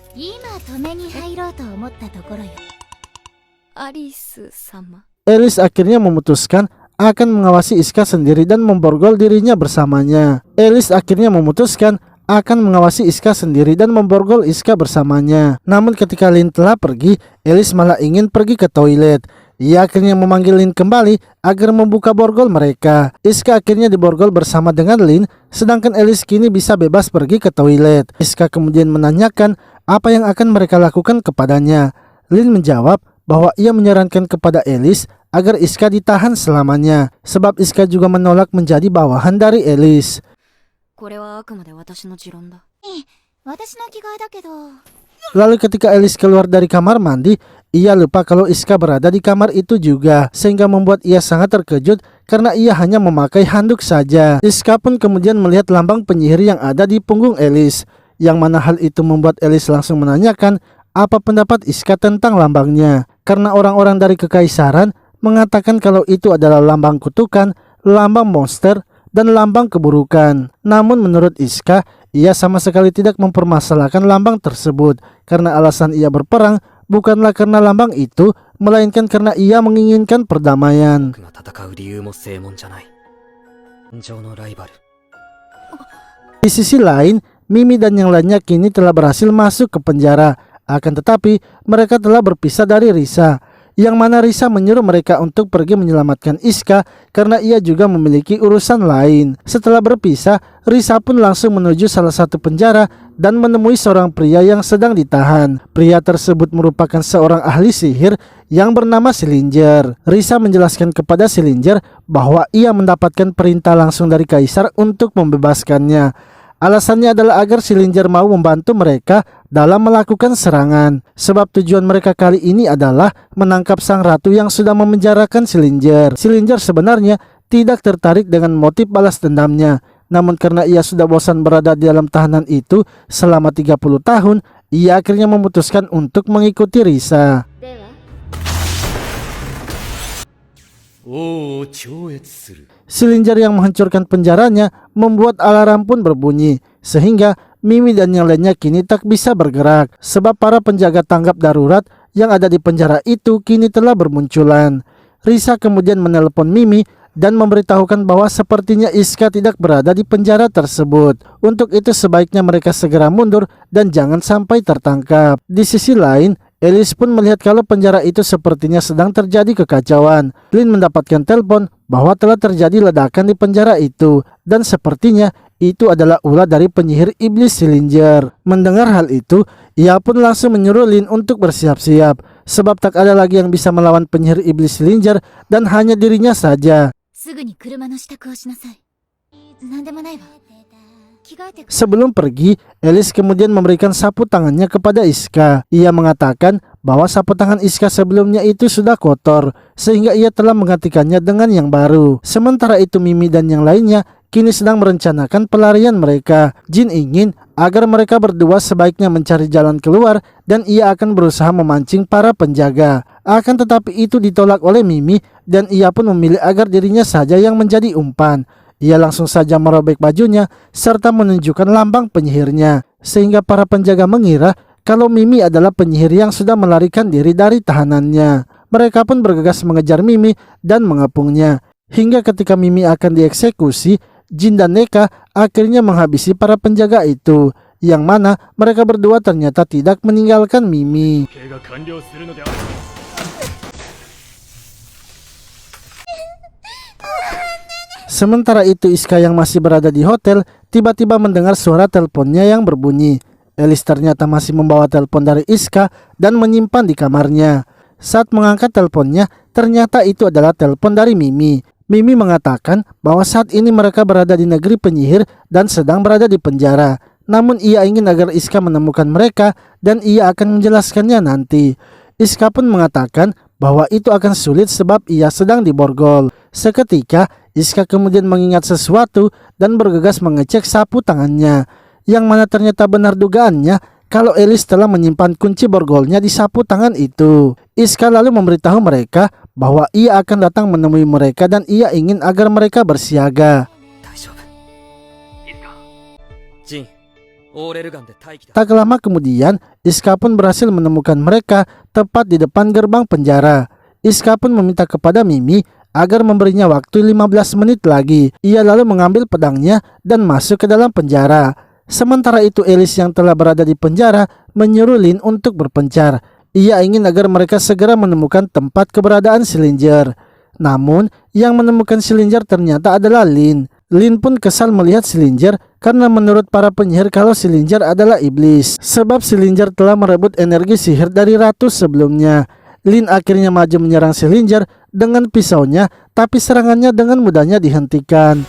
Elis akhirnya memutuskan akan mengawasi Iska sendiri dan memborgol dirinya bersamanya. Namun ketika Lin telah pergi, Elis malah ingin pergi ke toilet. Ia akhirnya memanggil Lin kembali agar membuka borgol mereka. Iska akhirnya diborgol bersama dengan Lin, sedangkan Elis kini bisa bebas pergi ke toilet. Iska kemudian menanyakan apa yang akan mereka lakukan kepadanya. Lin menjawab bahwa ia menyarankan kepada Elis agar Iska ditahan selamanya, sebab Iska juga menolak menjadi bawahan dari Elis. Lalu ketika Elis keluar dari kamar mandi, ia lupa kalau Iska berada di kamar itu juga, sehingga membuat ia sangat terkejut karena ia hanya memakai handuk saja. Iska pun kemudian melihat lambang penyihir yang ada di punggung Elis, yang mana hal itu membuat Elis langsung menanyakan apa pendapat Iska tentang lambangnya, karena orang-orang dari kekaisaran mengatakan kalau itu adalah lambang kutukan, lambang monster, dan lambang keburukan. Namun menurut Iska, ia sama sekali tidak mempermasalahkan lambang tersebut karena alasan ia berperang bukanlah karena lambang itu, melainkan karena ia menginginkan perdamaian. Di sisi lain, Mimi dan yang lainnya kini telah berhasil masuk ke penjara. Akan tetapi, mereka telah berpisah dari Risa, yang mana Risa menyuruh mereka untuk pergi menyelamatkan Iska karena ia juga memiliki urusan lain. Setelah berpisah, Risa pun langsung menuju salah satu penjara dan menemui seorang pria yang sedang ditahan. Pria tersebut merupakan seorang ahli sihir yang bernama Sillinger. Risa menjelaskan kepada Sillinger bahwa ia mendapatkan perintah langsung dari Kaisar untuk membebaskannya. Alasannya adalah agar Sillinger mau membantu mereka dalam melakukan serangan, sebab tujuan mereka kali ini adalah menangkap sang ratu yang sudah memenjarakan Sillinger. Sillinger sebenarnya tidak tertarik dengan motif balas dendamnya, namun karena ia sudah bosan berada di dalam tahanan itu selama 30 tahun, ia akhirnya memutuskan untuk mengikuti Risa. Sillinger yang menghancurkan penjaranya membuat alarm pun berbunyi, sehingga Mimi dan yang lainnya kini tak bisa bergerak, sebab para penjaga tanggap darurat yang ada di penjara itu kini telah bermunculan. Risa kemudian menelpon Mimi dan memberitahukan bahwa sepertinya Iska tidak berada di penjara tersebut. Untuk itu sebaiknya mereka segera mundur dan jangan sampai tertangkap. Di sisi lain, Alice pun melihat kalau penjara itu sepertinya sedang terjadi kekacauan. Lin mendapatkan telepon bahwa telah terjadi ledakan di penjara itu, dan sepertinya itu adalah ulah dari penyihir iblis Sillinger. Mendengar hal itu, ia pun langsung menyuruh Lin untuk bersiap-siap, sebab tak ada lagi yang bisa melawan penyihir iblis Sillinger dan hanya dirinya saja. Sebelum pergi, Alice kemudian memberikan sapu tangannya kepada Iska. Ia mengatakan bahwa sapu tangan Iska sebelumnya itu sudah kotor, sehingga ia telah menggantikannya dengan yang baru. Sementara itu Mimi dan yang lainnya kini sedang merencanakan pelarian mereka. Jin ingin agar mereka berdua sebaiknya mencari jalan keluar dan ia akan berusaha memancing para penjaga. Akan tetapi itu ditolak oleh Mimi dan ia pun memilih agar dirinya saja yang menjadi umpan. Ia langsung saja merobek bajunya serta menunjukkan lambang penyihirnya, sehingga para penjaga mengira kalau Mimi adalah penyihir yang sudah melarikan diri dari tahanannya. Mereka pun bergegas mengejar Mimi dan mengepungnya. Hingga ketika Mimi akan dieksekusi, Jin dan Neka akhirnya menghabisi para penjaga itu, yang mana mereka berdua ternyata tidak meninggalkan Mimi. Sementara itu Iska yang masih berada di hotel tiba-tiba mendengar suara teleponnya yang berbunyi. Alice ternyata masih membawa telepon dari Iska dan menyimpan di kamarnya. Saat mengangkat teleponnya, ternyata itu adalah telepon dari Mimi. Mimi mengatakan bahwa saat ini mereka berada di negeri penyihir dan sedang berada di penjara. Namun ia ingin agar Iska menemukan mereka dan ia akan menjelaskannya nanti. Iska pun mengatakan bahwa itu akan sulit sebab ia sedang diborgol. Seketika Iska kemudian mengingat sesuatu dan bergegas mengecek sapu tangannya, yang mana ternyata benar dugaannya kalau Alice telah menyimpan kunci borgolnya di sapu tangan itu. Iska lalu memberitahu mereka bahwa ia akan datang menemui mereka dan ia ingin agar mereka bersiaga. Tak lama kemudian, Iska pun berhasil menemukan mereka tepat di depan gerbang penjara. Iska pun meminta kepada Mimi agar memberinya waktu 15 menit lagi. Ia lalu mengambil pedangnya dan masuk ke dalam penjara. Sementara itu Alice yang telah berada di penjara menyuruh Lin untuk berpencar. Ia ingin agar mereka segera menemukan tempat keberadaan Sillinger. Namun yang menemukan Sillinger ternyata adalah Lin. Lin pun kesal melihat Sillinger karena menurut para penyihir kalau Sillinger adalah iblis, sebab Sillinger telah merebut energi sihir dari ratu sebelumnya. Lin akhirnya maju menyerang Sillinger dengan pisaunya, tapi serangannya dengan mudahnya dihentikan.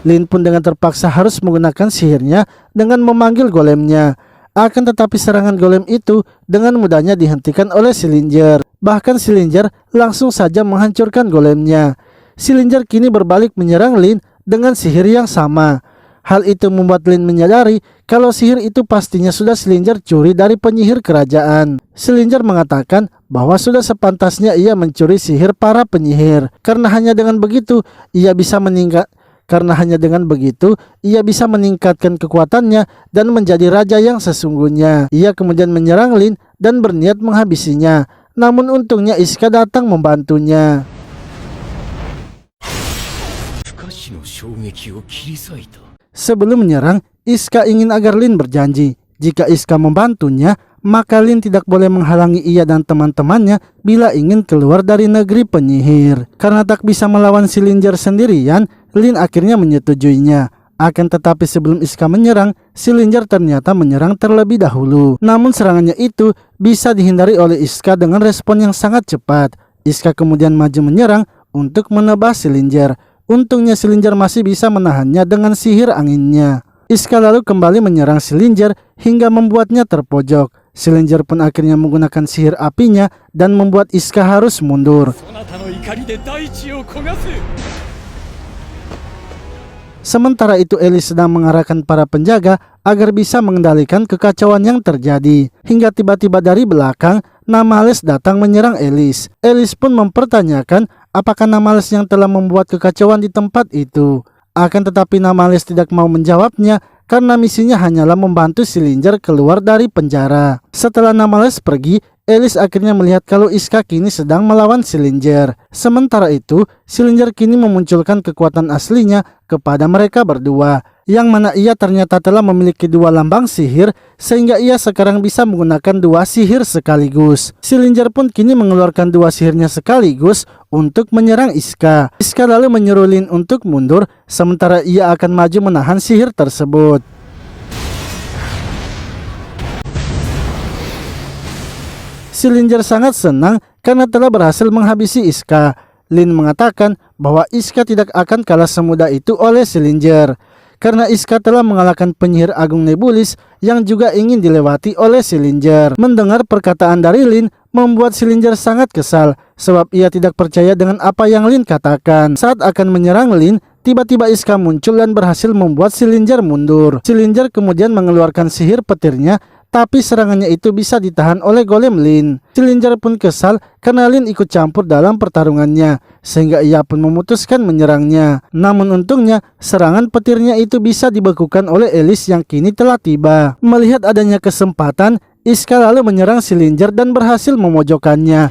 Lin pun dengan terpaksa harus menggunakan sihirnya dengan memanggil golemnya. Akan tetapi serangan golem itu dengan mudahnya dihentikan oleh Sillinger. Bahkan Sillinger langsung saja menghancurkan golemnya. Sillinger kini berbalik menyerang Lin dengan sihir yang sama. Hal itu membuat Lin menyadari kalau sihir itu pastinya sudah Sillinger curi dari penyihir kerajaan. Sillinger mengatakan bahwa sudah sepantasnya ia mencuri sihir para penyihir, karena hanya dengan begitu ia bisa meningkatkan kekuatannya dan menjadi raja yang sesungguhnya. Ia kemudian menyerang Lin dan berniat menghabisinya. Namun untungnya Iska datang membantunya. Sebelum menyerang, Iska ingin agar Lin berjanji jika Iska membantunya, maka Lin tidak boleh menghalangi ia dan teman-temannya bila ingin keluar dari negeri penyihir. Karena tak bisa melawan Sillinger sendirian, Lin akhirnya menyetujuinya. Akan tetapi sebelum Iska menyerang, Sillinger ternyata menyerang terlebih dahulu. Namun serangannya itu bisa dihindari oleh Iska dengan respon yang sangat cepat. Iska kemudian maju menyerang untuk menebas Sillinger. Untungnya Sillinger masih bisa menahannya dengan sihir anginnya. Iska lalu kembali menyerang Sillinger hingga membuatnya terpojok. Sillinger pun akhirnya menggunakan sihir apinya dan membuat Iska harus mundur. Sementara itu Alice sedang mengarahkan para penjaga agar bisa mengendalikan kekacauan yang terjadi. Hingga tiba-tiba dari belakang, Namales datang menyerang Alice. Alice pun mempertanyakan apakah Namales yang telah membuat kekacauan di tempat itu. Akan tetapi Namales tidak mau menjawabnya karena misinya hanyalah membantu Sillinger keluar dari penjara. Setelah Namales pergi, Alice akhirnya melihat kalau Iska kini sedang melawan Sillinger. Sementara itu, Sillinger kini memunculkan kekuatan aslinya kepada mereka berdua. yang mana ia ternyata telah memiliki dua lambang sihir sehingga ia sekarang bisa menggunakan dua sihir sekaligus. Sillinger pun kini mengeluarkan dua sihirnya sekaligus untuk menyerang Iska. Iska lalu menyuruh Lin untuk mundur sementara ia akan maju menahan sihir tersebut. Sillinger sangat senang karena telah berhasil menghabisi Iska. Lin mengatakan bahwa Iska tidak akan kalah semudah itu oleh Sillinger karena Iska telah mengalahkan penyihir agung Nebulis yang juga ingin dilewati oleh Sillinger. Mendengar perkataan dari Lin membuat Sillinger sangat kesal sebab ia tidak percaya dengan apa yang Lin katakan. Saat akan menyerang Lin, tiba-tiba Iska muncul dan berhasil membuat Sillinger mundur. Sillinger kemudian mengeluarkan sihir petirnya, tapi serangannya itu bisa ditahan oleh golem Lin. Sillinger pun kesal karena Lin ikut campur dalam pertarungannya, sehingga ia pun memutuskan menyerangnya. Namun untungnya, serangan petirnya itu bisa dibekukan oleh Alice yang kini telah tiba. Melihat adanya kesempatan, Iska lalu menyerang Sillinger dan berhasil memojokkannya.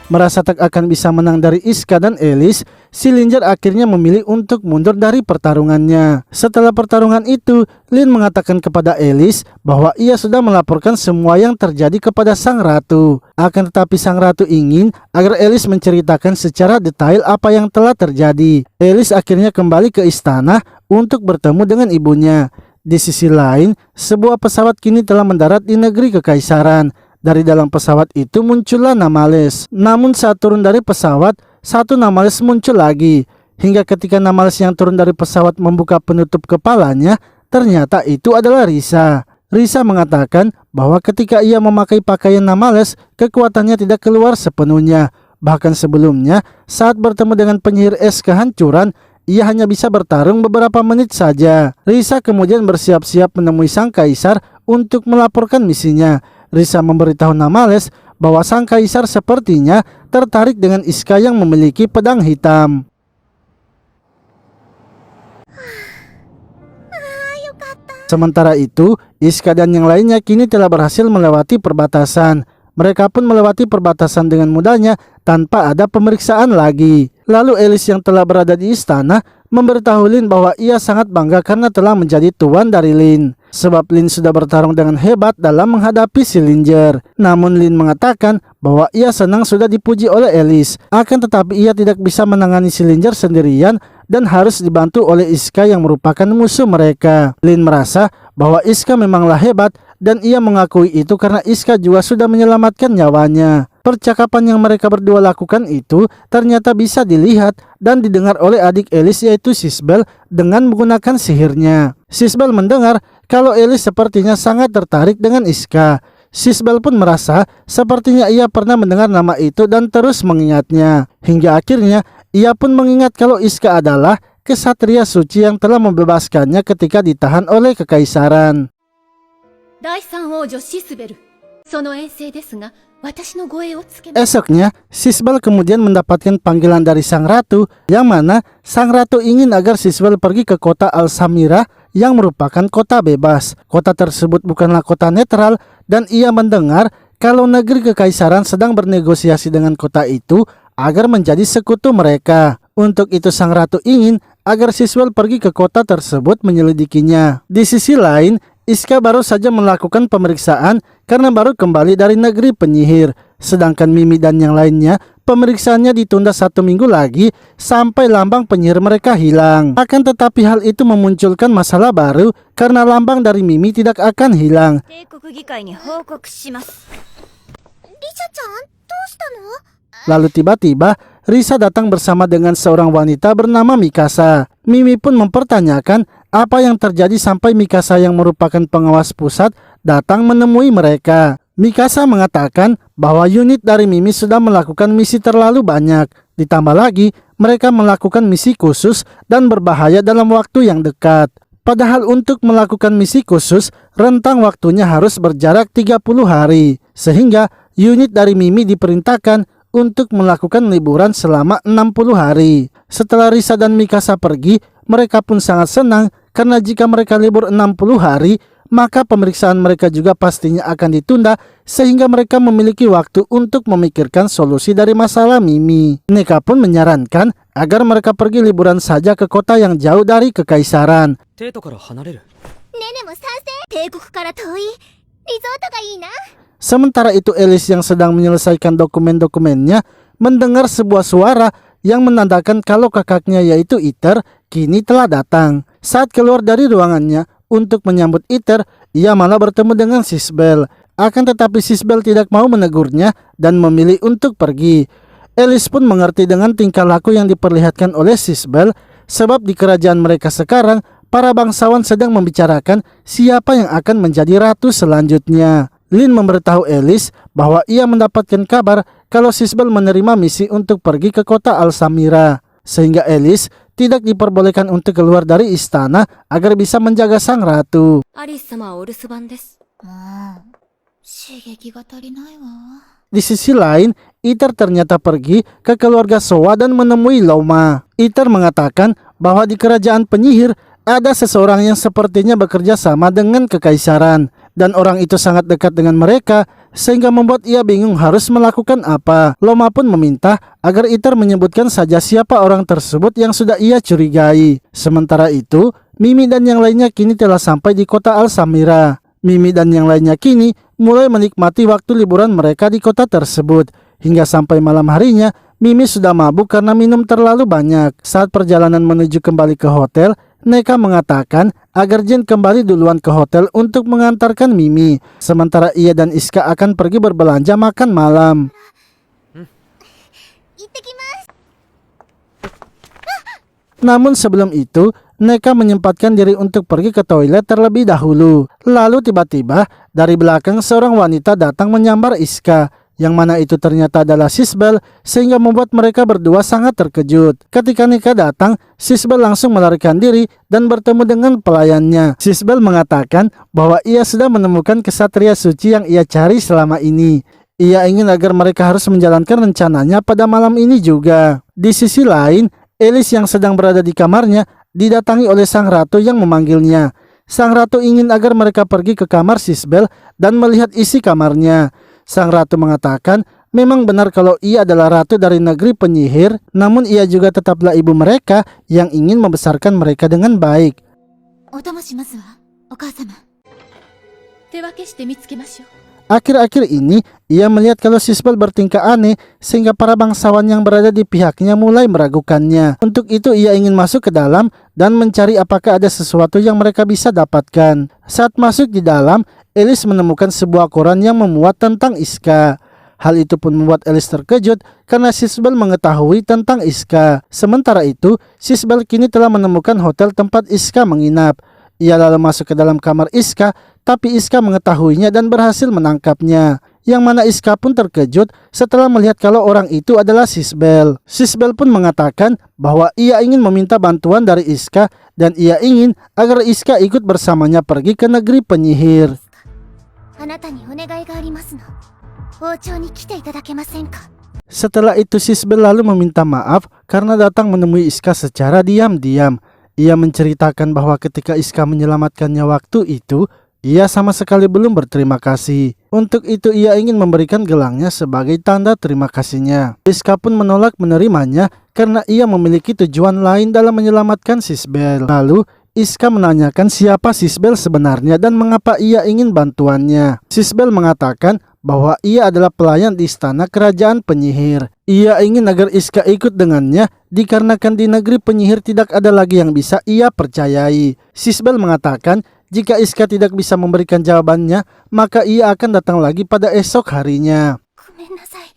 Merasa tak akan bisa menang dari Iska dan Alice, Sillinger akhirnya memilih untuk mundur dari pertarungannya. Setelah pertarungan itu, Lin mengatakan kepada Alice bahwa ia sudah melaporkan semua yang terjadi kepada sang ratu. Akan tetapi sang ratu ingin agar Alice menceritakan secara detail apa yang telah terjadi. Alice akhirnya kembali ke istana untuk bertemu dengan ibunya. Di sisi lain, sebuah pesawat kini telah mendarat di negeri kekaisaran. Dari dalam pesawat itu muncullah Namales. Namun saat turun dari pesawat, satu Namales muncul lagi. Hingga ketika Namales yang turun dari pesawat membuka penutup kepalanya, ternyata itu adalah Risa. Risa mengatakan bahwa ketika ia memakai pakaian Namales, kekuatannya tidak keluar sepenuhnya. Bahkan sebelumnya, saat bertemu dengan penyihir es kehancuran, ia hanya bisa bertarung beberapa menit saja. Risa kemudian bersiap-siap menemui sang kaisar untuk melaporkan misinya. Risa memberitahu Namales bahwa sang kaisar sepertinya tertarik dengan Iska yang memiliki pedang hitam. Sementara itu, Iska dan yang lainnya kini telah berhasil melewati perbatasan. Mereka pun melewati perbatasan dengan mudahnya tanpa ada pemeriksaan lagi. Lalu Alice yang telah berada di istana memberitahu Lin bahwa ia sangat bangga karena telah menjadi tuan dari Lin. Sebab Lin sudah bertarung dengan hebat dalam menghadapi Sillinger. Namun Lin mengatakan bahwa ia senang sudah dipuji oleh Alice. Akan tetapi ia tidak bisa menangani Sillinger sendirian dan harus dibantu oleh Iska yang merupakan musuh mereka. Lin merasa bahwa Iska memanglah hebat dan ia mengakui itu karena Iska juga sudah menyelamatkan nyawanya. Percakapan yang mereka berdua lakukan itu ternyata bisa dilihat dan didengar oleh adik Alice yaitu Sisbel dengan menggunakan sihirnya. Sisbel mendengar kalau Alice sepertinya sangat tertarik dengan Iska. Sisbel pun merasa sepertinya ia pernah mendengar nama itu dan terus mengingatnya. Hingga akhirnya ia pun mengingat kalau Iska adalah kesatria suci yang telah membebaskannya ketika ditahan oleh kekaisaran. Esoknya, Sisbel kemudian mendapatkan panggilan dari sang ratu, yang mana sang ratu ingin agar Sisbel pergi ke kota Al-Samira yang merupakan kota bebas. Kota tersebut bukanlah kota netral dan ia mendengar kalau negeri kekaisaran sedang bernegosiasi dengan kota itu agar menjadi sekutu mereka. Untuk itu sang ratu ingin agar Sisbel pergi ke kota tersebut menyelidikinya. Di sisi lain, Iska baru saja melakukan pemeriksaan karena baru kembali dari negeri penyihir. Sedangkan Mimi dan yang lainnya pemeriksaannya ditunda 1 minggu lagi sampai lambang penyihir mereka hilang. Akan tetapi hal itu memunculkan masalah baru karena lambang dari Mimi tidak akan hilang. Lalu tiba-tiba Risa datang bersama dengan seorang wanita bernama Mikasa. Mimi pun mempertanyakan apa yang terjadi sampai Mikasa yang merupakan pengawas pusat datang menemui mereka. Mikasa mengatakan bahwa unit dari Mimi sudah melakukan misi terlalu banyak. Ditambah lagi mereka melakukan misi khusus dan berbahaya dalam waktu yang dekat. Padahal untuk melakukan misi khusus rentang waktunya harus berjarak 30 hari. Sehingga unit dari Mimi diperintahkan untuk melakukan liburan selama 60 hari. Setelah Risa dan Mikasa pergi, mereka pun sangat senang karena jika mereka libur 60 hari, maka pemeriksaan mereka juga pastinya akan ditunda sehingga mereka memiliki waktu untuk memikirkan solusi dari masalah Mimi. Neka pun menyarankan agar mereka pergi liburan saja ke kota yang jauh dari kekaisaran. 帝都から離れる。ネネも賛成。帝国から遠いリゾートがいいな。 Sementara itu Alice yang sedang menyelesaikan dokumen-dokumennya mendengar sebuah suara yang menandakan kalau kakaknya yaitu Iter kini telah datang. Saat keluar dari ruangannya untuk menyambut Iter, ia malah bertemu dengan Sisbel. Akan tetapi Sisbel tidak mau menegurnya dan memilih untuk pergi. Alice pun mengerti dengan tingkah laku yang diperlihatkan oleh Sisbel, sebab di kerajaan mereka sekarang para bangsawan sedang membicarakan siapa yang akan menjadi ratu selanjutnya. Lin memberitahu Alice bahwa ia mendapatkan kabar kalau Sisbel menerima misi untuk pergi ke kota Alsamira, sehingga Alice tidak diperbolehkan untuk keluar dari istana agar bisa menjaga sang ratu. アリス様はお留守番です。刺激が足りないわ。 Di sisi lain, Iter ternyata pergi ke keluarga Sowa dan menemui Loma. Iter mengatakan bahwa di kerajaan penyihir ada seseorang yang sepertinya bekerja sama dengan kekaisaran, dan orang itu sangat dekat dengan mereka sehingga membuat ia bingung harus melakukan apa. Loma pun meminta agar Iter menyebutkan saja siapa orang tersebut yang sudah ia curigai. Sementara itu, Mimi dan yang lainnya kini telah sampai di kota Alsamira. Mimi dan yang lainnya kini mulai menikmati waktu liburan mereka di kota tersebut. Hingga sampai malam harinya, Mimi sudah mabuk karena minum terlalu banyak. Saat perjalanan menuju kembali ke hotel, Neka mengatakan agar Jin kembali duluan ke hotel untuk mengantarkan Mimi. Sementara ia dan Iska akan pergi berbelanja makan malam. 行ってきます。 Namun sebelum itu, Neka menyempatkan diri untuk pergi ke toilet terlebih dahulu. Lalu tiba-tiba dari belakang seorang wanita datang menyambar Iska, yang mana itu ternyata adalah Sisbel, sehingga membuat mereka berdua sangat terkejut. Ketika Neka datang, Sisbel langsung melarikan diri dan bertemu dengan pelayannya. Sisbel mengatakan bahwa ia sudah menemukan kesatria suci yang ia cari selama ini. Ia ingin agar mereka harus menjalankan rencananya pada malam ini juga. Di sisi lain, Alice yang sedang berada di kamarnya didatangi oleh sang ratu yang memanggilnya. Sang ratu ingin agar mereka pergi ke kamar Sisbel dan melihat isi kamarnya. Sang ratu mengatakan memang benar kalau ia adalah ratu dari negeri penyihir, namun ia juga tetaplah ibu mereka yang ingin membesarkan mereka dengan baik. お供しますわ、お母様。手分けして見つけましょう。 Akhir-akhir ini, ia melihat kalau Sisbel bertingkah aneh sehingga para bangsawan yang berada di pihaknya mulai meragukannya. Untuk itu ia ingin masuk ke dalam dan mencari apakah ada sesuatu yang mereka bisa dapatkan. Saat masuk di dalam, Alice menemukan sebuah koran yang memuat tentang Iska. Hal itu pun membuat Alice terkejut karena Sisbel mengetahui tentang Iska. Sementara itu, Sisbel kini telah menemukan hotel tempat Iska menginap. Ia lalu masuk ke dalam kamar Iska, tapi Iska mengetahuinya dan berhasil menangkapnya. Yang mana Iska pun terkejut setelah melihat kalau orang itu adalah Sisbel. Sisbel pun mengatakan bahwa ia ingin meminta bantuan dari Iska dan ia ingin agar Iska ikut bersamanya pergi ke negeri penyihir. あなたにお願いがありますの。王朝に来ていただけませんか。 Setelah itu Sisbel lalu meminta maaf karena datang menemui Iska secara diam-diam. Ia menceritakan bahwa ketika Iska menyelamatkannya waktu itu, ia sama sekali belum berterima kasih. Untuk itu ia ingin memberikan gelangnya sebagai tanda terima kasihnya. Iska pun menolak menerimanya karena ia memiliki tujuan lain dalam menyelamatkan Sisbel. Lalu Iska menanyakan siapa Sisbel sebenarnya dan mengapa ia ingin bantuannya. Sisbel mengatakan bahwa ia adalah pelayan di istana kerajaan penyihir. Ia ingin agar Iska ikut dengannya dikarenakan di negeri penyihir tidak ada lagi yang bisa ia percayai. Sisbel mengatakan jika Iska tidak bisa memberikan jawabannya, maka ia akan datang lagi pada esok harinya. ごめんなさい。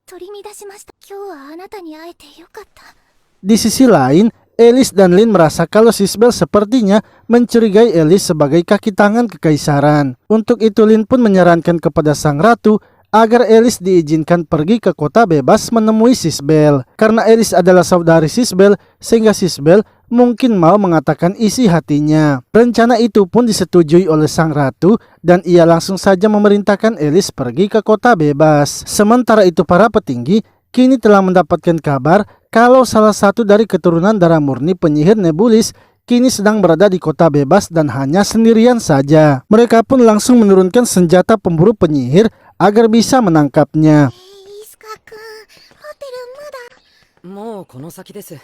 取り乱しました。今日はあなたに会えてよかった。 Di sisi lain, Alice dan Lin merasa kalau Sisbel sepertinya mencurigai Alice sebagai kaki tangan kekaisaran. Untuk itu Lin pun menyarankan kepada sang ratu agar Alice diizinkan pergi ke kota bebas menemui Sisbel. Karena Alice adalah saudari Sisbel, sehingga Sisbel mungkin mau mengatakan isi hatinya. Rencana itu pun disetujui oleh sang ratu dan ia langsung saja memerintahkan Alice pergi ke kota bebas. Sementara itu para petinggi kini telah mendapatkan kabar kalau salah satu dari keturunan darah murni penyihir Nebulis kini sedang berada di kota bebas dan hanya sendirian saja. Mereka pun langsung menurunkan senjata pemburu penyihir agar bisa menangkapnya. イスカくん、ホテルまだ。もうこの先です。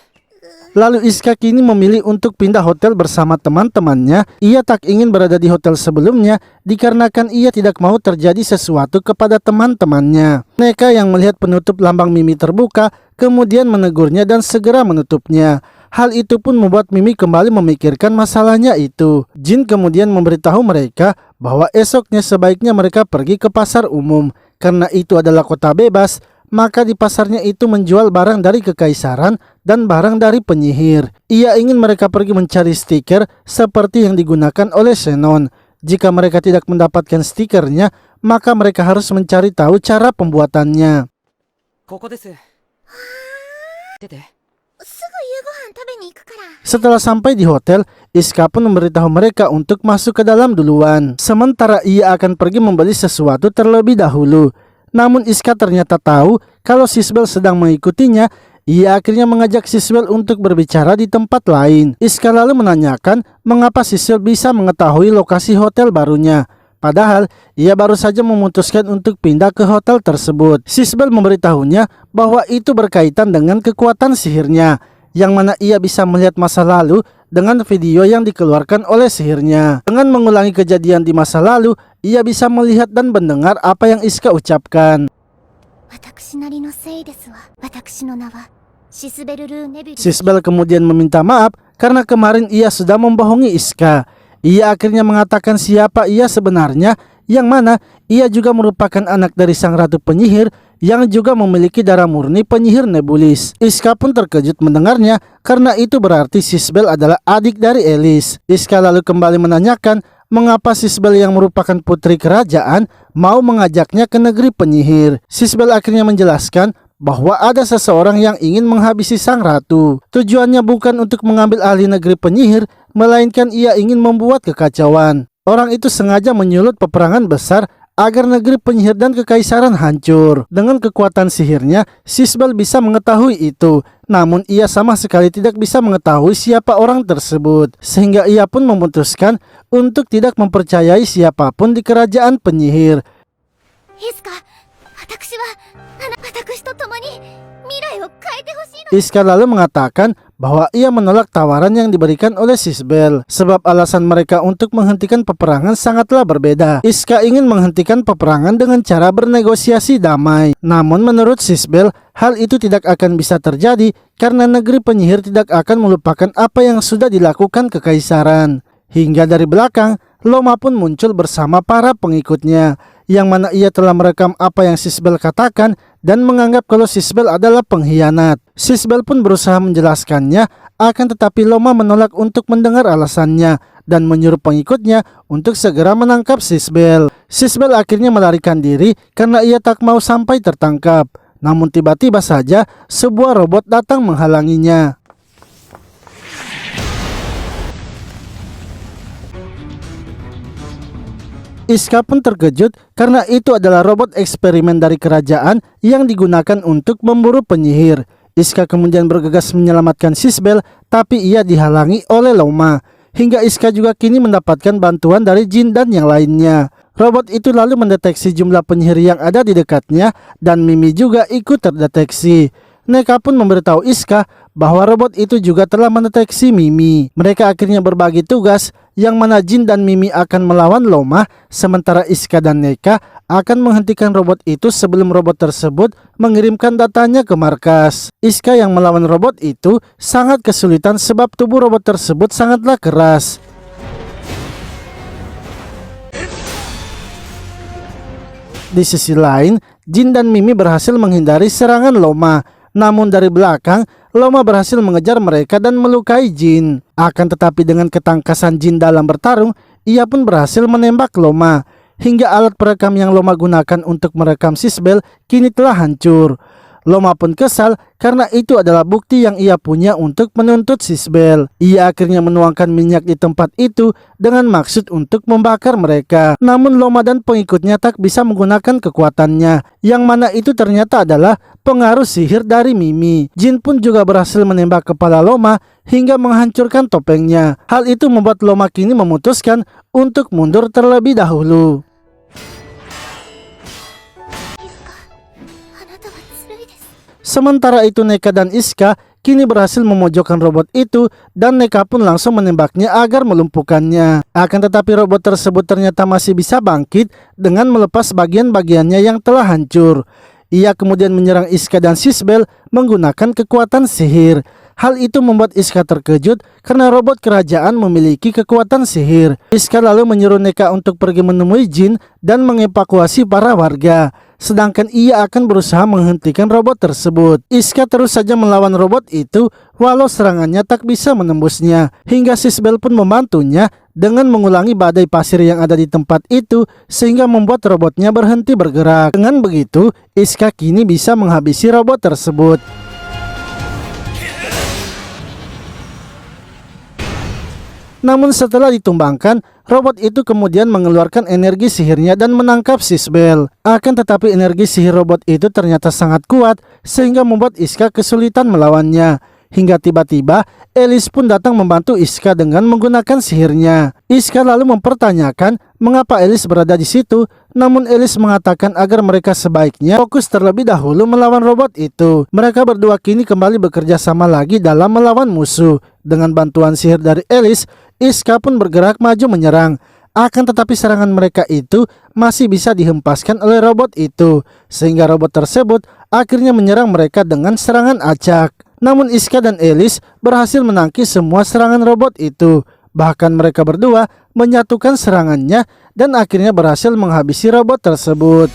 Lalu Iska kini memilih untuk pindah hotel bersama teman-temannya. Ia tak ingin berada di hotel sebelumnya dikarenakan ia tidak mau terjadi sesuatu kepada teman-temannya. Neka yang melihat penutup lambang Mimi terbuka kemudian menegurnya dan segera menutupnya. Hal itu pun membuat Mimi kembali memikirkan masalahnya itu. Jin kemudian memberitahu mereka bahwa esoknya sebaiknya mereka pergi ke pasar umum. Karena itu adalah kota bebas, maka di pasarnya itu menjual barang dari kekaisaran dan barang dari penyihir. Ia ingin mereka pergi mencari stiker seperti yang digunakan oleh Zenon. Jika mereka tidak mendapatkan stikernya, maka mereka harus mencari tahu cara pembuatannya. ここです。出て。すぐ夕ご飯食べに行くから。 Setelah sampai di hotel, Iska pun memberitahu mereka untuk masuk ke dalam duluan. Sementara ia akan pergi membeli sesuatu terlebih dahulu. Namun Iska ternyata tahu kalau Sisbel sedang mengikutinya. Ia akhirnya mengajak Sisbel untuk berbicara di tempat lain. Iska lalu menanyakan mengapa Sisbel bisa mengetahui lokasi hotel barunya. Padahal ia baru saja memutuskan untuk pindah ke hotel tersebut. Sisbel memberitahunya bahwa itu berkaitan dengan kekuatan sihirnya, yang mana ia bisa melihat masa lalu dengan video yang dikeluarkan oleh sihirnya. Dengan mengulangi kejadian di masa lalu, ia bisa melihat dan mendengar apa yang Iska ucapkan. 私なりのせいですわ。私の名はシスベルルーネビル。 Sisbel kemudian meminta maaf karena kemarin ia sudah membohongi Iska. Ia akhirnya mengatakan siapa ia sebenarnya, yang mana ia juga merupakan anak dari sang ratu penyihir yang juga memiliki darah murni penyihir Nebulis. Iska pun terkejut mendengarnya karena itu berarti Sisbel adalah adik dari Elis. Iska lalu kembali menanyakan mengapa Sisbel yang merupakan putri kerajaan mau mengajaknya ke negeri penyihir. Sisbel akhirnya menjelaskan bahwa ada seseorang yang ingin menghabisi sang ratu. Tujuannya bukan untuk mengambil alih negeri penyihir, melainkan ia ingin membuat kekacauan. Orang itu sengaja menyulut peperangan besar agar negeri penyihir dan kekaisaran hancur. Dengan kekuatan sihirnya, Sisbel bisa mengetahui itu. Namun ia sama sekali tidak bisa mengetahui siapa orang tersebut. Sehingga ia pun memutuskan untuk tidak mempercayai siapapun di kerajaan penyihir. イスカ、私と共に未来を変えてほしいの。 Iska lalu mengatakan bahwa ia menolak tawaran yang diberikan oleh Sisbel sebab alasan mereka untuk menghentikan peperangan sangatlah berbeda. Iska ingin menghentikan peperangan dengan cara bernegosiasi damai. Namun menurut Sisbel, hal itu tidak akan bisa terjadi karena negeri penyihir tidak akan melupakan apa yang sudah dilakukan kekaisaran. Hingga dari belakang, Loma pun muncul bersama para pengikutnya, yang mana ia telah merekam apa yang Sisbel katakan dan menganggap kalau Sisbel adalah pengkhianat. Sisbel pun berusaha menjelaskannya, akan tetapi Loma menolak untuk mendengar alasannya dan menyuruh pengikutnya untuk segera menangkap Sisbel. Sisbel akhirnya melarikan diri karena ia tak mau sampai tertangkap. Namun tiba-tiba saja sebuah robot datang menghalanginya. Iska pun terkejut karena itu adalah robot eksperimen dari kerajaan yang digunakan untuk memburu penyihir. Iska kemudian bergegas menyelamatkan Sisbel, tapi ia dihalangi oleh Loma. Hingga Iska juga kini mendapatkan bantuan dari Jin dan yang lainnya. Robot itu lalu mendeteksi jumlah penyihir yang ada di dekatnya dan Mimi juga ikut terdeteksi. Neka pun memberitahu Iska bahwa robot itu juga telah mendeteksi Mimi. Mereka akhirnya berbagi tugas, yang mana Jin dan Mimi akan melawan Loma, sementara Iska dan Neka akan menghentikan robot itu sebelum robot tersebut mengirimkan datanya ke markas. Iska yang melawan robot itu sangat kesulitan sebab tubuh robot tersebut sangatlah keras. Di sisi lain, Jin dan Mimi berhasil menghindari serangan Loma. Namun dari belakang, Loma berhasil mengejar mereka dan melukai Jin. Akan tetapi dengan ketangkasan Jin dalam bertarung, ia pun berhasil menembak Loma. Hingga alat perekam yang Loma gunakan untuk merekam Sisbel kini telah hancur. Loma pun kesal karena itu adalah bukti yang ia punya untuk menuntut Sisbel. Ia akhirnya menuangkan minyak di tempat itu dengan maksud untuk membakar mereka. Namun Loma dan pengikutnya tak bisa menggunakan kekuatannya, yang mana itu ternyata adalah pengaruh sihir dari Mimi. Jin pun juga berhasil menembak kepala Loma hingga menghancurkan topengnya. Hal itu membuat Loma kini memutuskan untuk mundur terlebih dahulu. Sementara itu Neka dan Iska kini berhasil memojokkan robot itu dan Neka pun langsung menembaknya agar melumpuhkannya. Akan tetapi robot tersebut ternyata masih bisa bangkit dengan melepas bagian-bagiannya yang telah hancur. Ia kemudian menyerang Iska dan Sisbel menggunakan kekuatan sihir. Hal itu membuat Iska terkejut karena robot kerajaan memiliki kekuatan sihir. Iska lalu menyuruh Neka untuk pergi menemui Jin dan mengevakuasi para warga. Sedangkan ia akan berusaha menghentikan robot tersebut. Iska terus saja melawan robot itu walau serangannya tak bisa menembusnya. Hingga Sisbel pun membantunya dengan mengulangi badai pasir yang ada di tempat itu sehingga membuat robotnya berhenti bergerak. Dengan begitu, Iska kini bisa menghabisi robot tersebut. Namun setelah ditumbangkan, robot itu kemudian mengeluarkan energi sihirnya dan menangkap Sisbel. Akan tetapi energi sihir robot itu ternyata sangat kuat sehingga membuat Iska kesulitan melawannya. Hingga tiba-tiba Elis pun datang membantu Iska dengan menggunakan sihirnya. Iska lalu mempertanyakan mengapa Elis berada di situ, namun Elis mengatakan agar mereka sebaiknya fokus terlebih dahulu melawan robot itu. Mereka berdua kini kembali bekerja sama lagi dalam melawan musuh. Dengan bantuan sihir dari Elis, Iska pun bergerak maju menyerang. Akan tetapi serangan mereka itu masih bisa dihempaskan oleh robot itu, sehingga robot tersebut akhirnya menyerang mereka dengan serangan acak. Namun Iska dan Elis berhasil menangkis semua serangan robot itu. Bahkan mereka berdua menyatukan serangannya dan akhirnya berhasil menghabisi robot tersebut.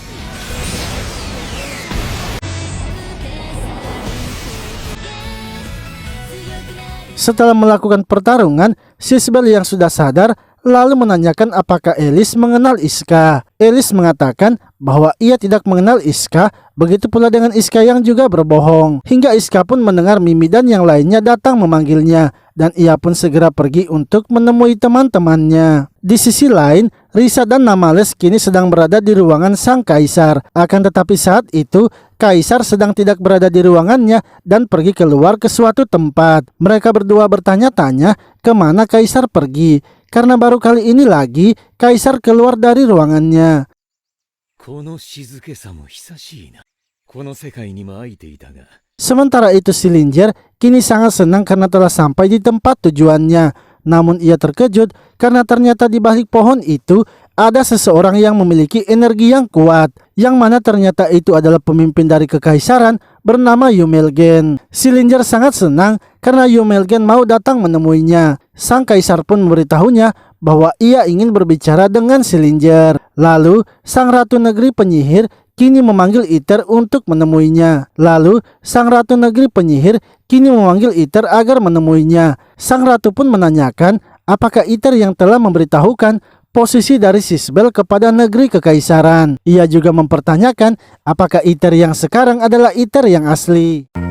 Setelah melakukan pertarungan, Sisbel yang sudah sadar lalu menanyakan apakah Elis mengenal Iska. Elis mengatakan bahwa ia tidak mengenal Iska, begitu pula dengan Iska yang juga berbohong. Hingga Iska pun mendengar Mimi dan yang lainnya datang memanggilnya, dan ia pun segera pergi untuk menemui teman-temannya. Di sisi lain, Risa dan Namales kini sedang berada di ruangan sang kaisar. Akan tetapi saat itu, kaisar sedang tidak berada di ruangannya dan pergi keluar ke suatu tempat. Mereka berdua bertanya-tanya kemana kaisar pergi, karena baru kali ini lagi kaisar keluar dari ruangannya. Sementara itu Sillinger kini sangat senang karena telah sampai di tempat tujuannya. Namun ia terkejut karena ternyata di balik pohon itu ada seseorang yang memiliki energi yang kuat, yang mana ternyata itu adalah pemimpin dari kekaisaran bernama Yumelgen. Sillinger sangat senang karena Yumelgen mau datang menemuinya. Sang kaisar pun memberitahunya bahwa ia ingin berbicara dengan Sillinger. Lalu sang ratu negeri penyihir kini memanggil Iter untuk menemuinya. Lalu sang ratu negeri penyihir kini memanggil Iter agar menemuinya. Sang ratu pun menanyakan apakah Iter yang telah memberitahukan posisi dari Sisbel kepada negeri kekaisaran. Ia juga mempertanyakan apakah Iter yang sekarang adalah Iter yang asli.